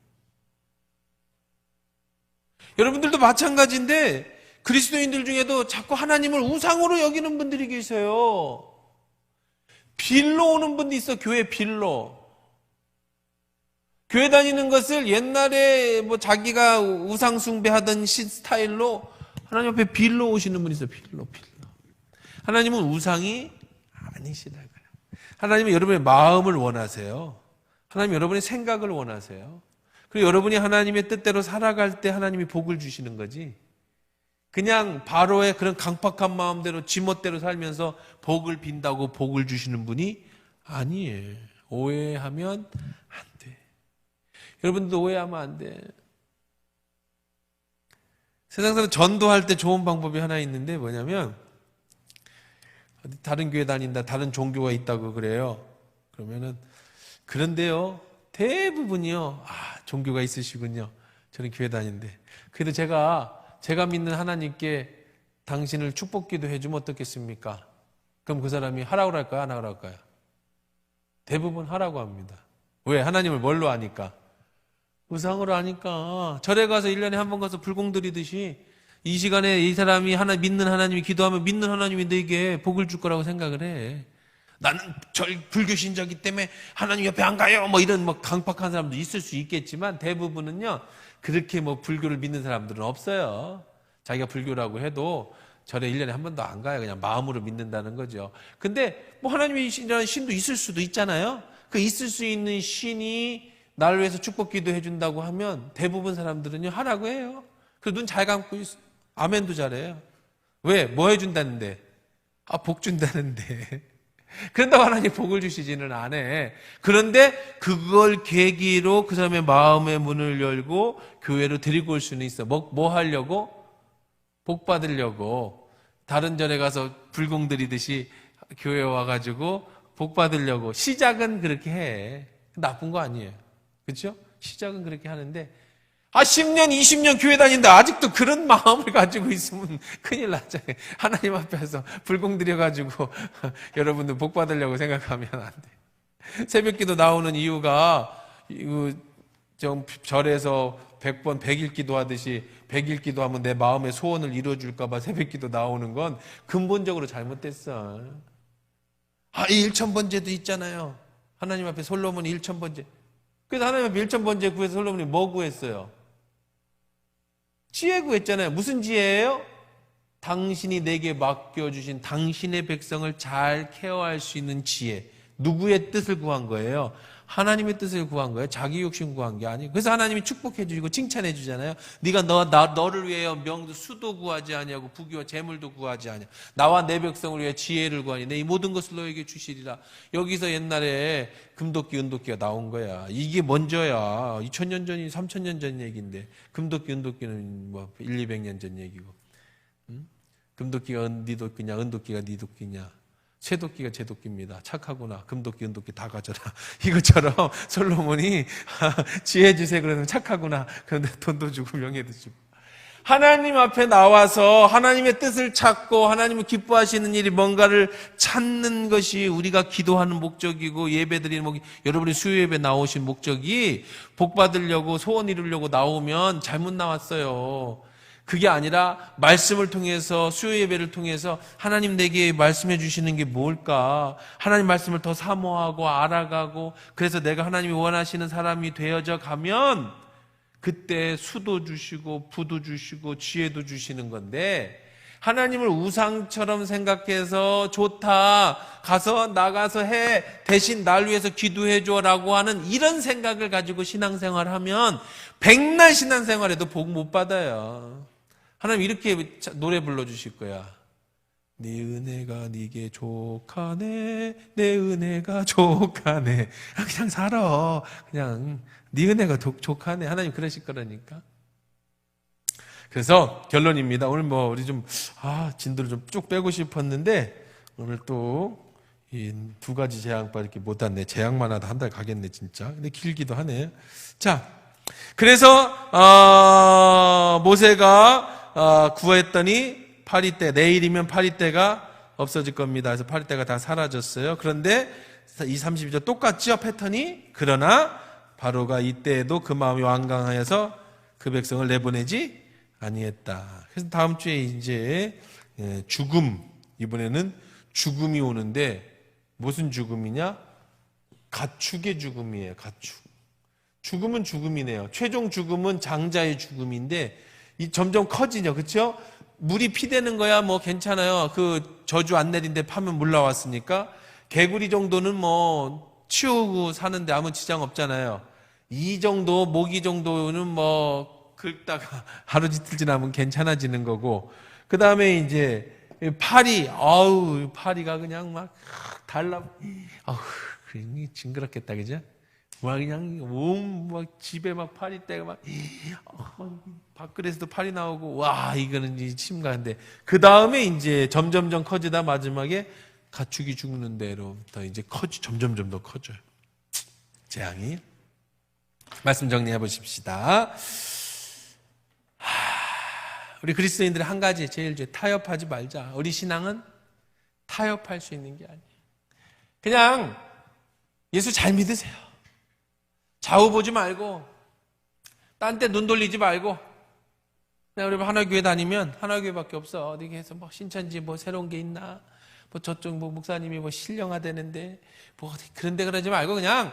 여러분들도 마찬가지인데 그리스도인들 중에도 자꾸 하나님을 우상으로 여기는 분들이 계세요. 빌로 오는 분도 있어. 교회 빌로. 교회 다니는 것을 옛날에 뭐 자기가 우상 숭배하던 스타일로 하나님 앞에 빌로 오시는 분이 있어요. 빌로. 하나님은 우상이 아니시다고요. 하나님은 여러분의 마음을 원하세요. 하나님은 여러분의 생각을 원하세요. 그리고 여러분이 하나님의 뜻대로 살아갈 때 하나님이 복을 주시는 거지, 그냥 바로의 그런 강팍한 마음대로 지멋대로 살면서 복을 빈다고 복을 주시는 분이 아니에요. 오해하면 안 돼. 여러분도 오해하면 안 돼. 세상 사람 전도할 때 좋은 방법이 하나 있는데 뭐냐면, 다른 교회 다닌다, 다른 종교가 있다고 그래요. 그러면은 그런데요, 대부분이요, 종교가 있으시군요. 저는 교회 다니는데. 그래도 제가 믿는 하나님께 당신을 축복기도 해주면 어떻겠습니까? 그럼 그 사람이 하라고 할까요? 안 하라고 할까요? 대부분 하라고 합니다. 왜? 하나님을 뭘로 아니까? 우상으로 아니까. 절에 가서 1년에 한 번 가서 불공 드리듯이 이 시간에 이 사람이 믿는 하나님이 기도하면 믿는 하나님이 너에게 복을 줄 거라고 생각을 해. 나는 불교 신자이기 때문에 하나님 옆에 안 가요. 뭐 이런 강팍한 사람도 있을 수 있겠지만 대부분은요, 그렇게 불교를 믿는 사람들은 없어요. 자기가 불교라고 해도 절에 1년에 한 번도 안 가요. 그냥 마음으로 믿는다는 거죠. 근데 하나님의 신이라는 신도 있을 수도 있잖아요. 그 있을 수 있는 신이 나를 위해서 축복 기도해 준다고 하면 대부분 사람들은요 하라고 해요. 그리고 눈 잘 감고 아멘도 잘해요. 왜? 뭐 해준다는데? 복 준다는데. 그런다고 하나님 복을 주시지는 않아. 그런데 그걸 계기로 그 사람의 마음의 문을 열고 교회로 데리고 올 수는 있어. 뭐 하려고? 복 받으려고. 다른 절에 가서 불공 들이듯이 교회에 와가지고 복 받으려고. 시작은 그렇게 해. 나쁜 거 아니에요. 그렇죠? 시작은 그렇게 하는데 10년, 20년 교회 다닌다 아직도 그런 마음을 가지고 있으면 큰일 나잖아요. 하나님 앞에서 불공 들여가지고 여러분들 복 받으려고 생각하면 안 돼. 새벽기도 나오는 이유가 좀 절에서 100번 100일 기도하듯이 100일 기도하면 내 마음의 소원을 이루어줄까 봐 새벽기도 나오는 건 근본적으로 잘못됐어. 이 1000번제도 있잖아요. 하나님 앞에 솔로몬이 1000번제. 그래서 하나님 앞에 1000번제 구해서 솔로몬이 뭐 구했어요? 지혜 구했잖아요. 무슨 지혜예요? 당신이 내게 맡겨주신 당신의 백성을 잘 케어할 수 있는 지혜. 누구의 뜻을 구한 거예요? 하나님의 뜻을 구한 거예요. 자기 욕심 구한 게 아니에요. 그래서 하나님이 축복해 주시고 칭찬해 주잖아요. 네가 너를 위하여 명도 수도 구하지 아니하고 부귀와 재물도 구하지 아니하. 나와 내 백성을 위해 지혜를 구하니 내 이 모든 것을 너에게 주시리라. 여기서 옛날에 금도끼 은도끼가 나온 거야. 이게 먼저야. 2000년 전이 3000년 전 얘기인데 금도끼 은도끼는 뭐 200년 전 얘기고. 금도끼가 네 도끼냐 은도끼가 네 도끼냐. 쇠도끼가 제 도끼입니다. 착하구나. 금도끼, 은도끼 다 가져라. 이것처럼 솔로몬이 지혜 주세요. 그러면 착하구나. 그런데 돈도 주고 명예도 주고. 하나님 앞에 나와서 하나님의 뜻을 찾고 하나님을 기뻐하시는 일이 뭔가를 찾는 것이 우리가 기도하는 목적이고 예배드리는 목적. 여러분이 수요예배 나오신 목적이 복 받으려고 소원 이루려고 나오면 잘못 나왔어요. 그게 아니라 말씀을 통해서 수요 예배를 통해서 하나님 내게 말씀해 주시는 게 뭘까? 하나님 말씀을 더 사모하고 알아가고 그래서 내가 하나님이 원하시는 사람이 되어져 가면 그때 수도 주시고 부도 주시고 지혜도 주시는 건데 하나님을 우상처럼 생각해서 좋다 가서 나가서 해 대신 날 위해서 기도해 줘라고 하는 이런 생각을 가지고 신앙생활하면 백날 신앙생활해도 복 못 받아요. 하나님 이렇게 노래 불러주실 거야. 네 은혜가 네게 족하네 내 은혜가 족하네. 그냥 살아. 그냥 네 은혜가 족하네. 하나님 그러실 거라니까. 그래서 결론입니다. 오늘 우리 좀 진도를 좀 쭉 빼고 싶었는데 오늘 또 이 두 가지 재앙 이렇게 못 왔네. 재앙만 하다 한 달 가겠네 진짜. 근데 길기도 하네. 자, 그래서 모세가 구했더니 파리떼, 내일이면 파리떼가 없어질 겁니다. 그래서 파리떼가 다 사라졌어요. 그런데 이 32절 똑같죠 패턴이. 그러나 바로가 이때에도 그 마음이 완강하여서 그 백성을 내보내지 아니했다. 그래서 다음 주에 이제 죽음, 이번에는 죽음이 오는데 무슨 죽음이냐? 가축의 죽음이에요. 가축. 죽음은 죽음이네요. 최종 죽음은 장자의 죽음인데 점점 커지죠. 그렇죠? 물이 피대는 거야 뭐 괜찮아요. 그 저주 안 내린데 파면 물 나왔으니까 개구리 정도는 뭐 치우고 사는데 아무 지장 없잖아요. 이 정도 모기 정도는 뭐 긁다가 하루 이틀 지나면 괜찮아지는 거고 그 다음에 이제 파리가 그냥 막 그냥 징그럽겠다 그죠? 막 그냥 막 집에 막 파리떼가 막 밖에서도 파리 나오고 와 이거는 이제 심각한데 그 다음에 이제 점점점 커지다 마지막에 가축이 죽는 대로 더 이제 점점 더 커져요. 재앙이. 말씀 정리해 보십시다. 우리 그리스도인들의 한 가지 제일 타협하지 말자. 우리 신앙은 타협할 수 있는 게 아니에요. 그냥 예수 잘 믿으세요. 좌우 보지 말고 딴 데 눈 돌리지 말고 그냥 우리 하나교회 다니면 하나교회밖에 없어. 어디 해서 뭐 신천지 뭐 새로운 게 있나 뭐 저쪽 뭐 목사님이 뭐 신령하다는데 뭐 어디 그런데 그러지 말고 그냥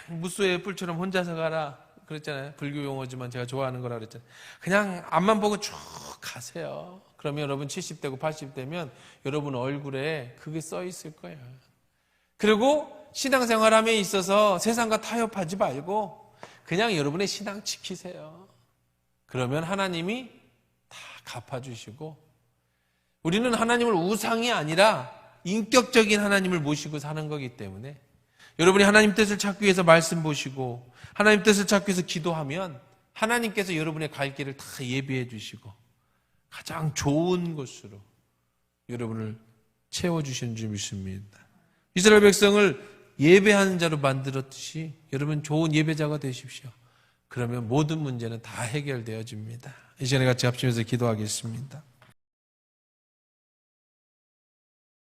무소의 뿔처럼 혼자서 가라 그랬잖아요. 불교 용어지만 제가 좋아하는 거라 그랬잖아요. 그냥 앞만 보고 쭉 가세요. 그러면 여러분 70대고 80대면 여러분 얼굴에 그게 써 있을 거예요. 그리고 신앙생활함에 있어서 세상과 타협하지 말고 그냥 여러분의 신앙 지키세요. 그러면 하나님이 다 갚아주시고, 우리는 하나님을 우상이 아니라 인격적인 하나님을 모시고 사는 거기 때문에 여러분이 하나님 뜻을 찾기 위해서 말씀 보시고 하나님 뜻을 찾기 위해서 기도하면 하나님께서 여러분의 갈 길을 다 예비해 주시고 가장 좋은 곳으로 여러분을 채워주시는 줄 믿습니다. 이스라엘 백성을 예배하는 자로 만들었듯이 여러분 좋은 예배자가 되십시오. 그러면 모든 문제는 다 해결되어집니다. 이 시간에 같이 합심해서 기도하겠습니다.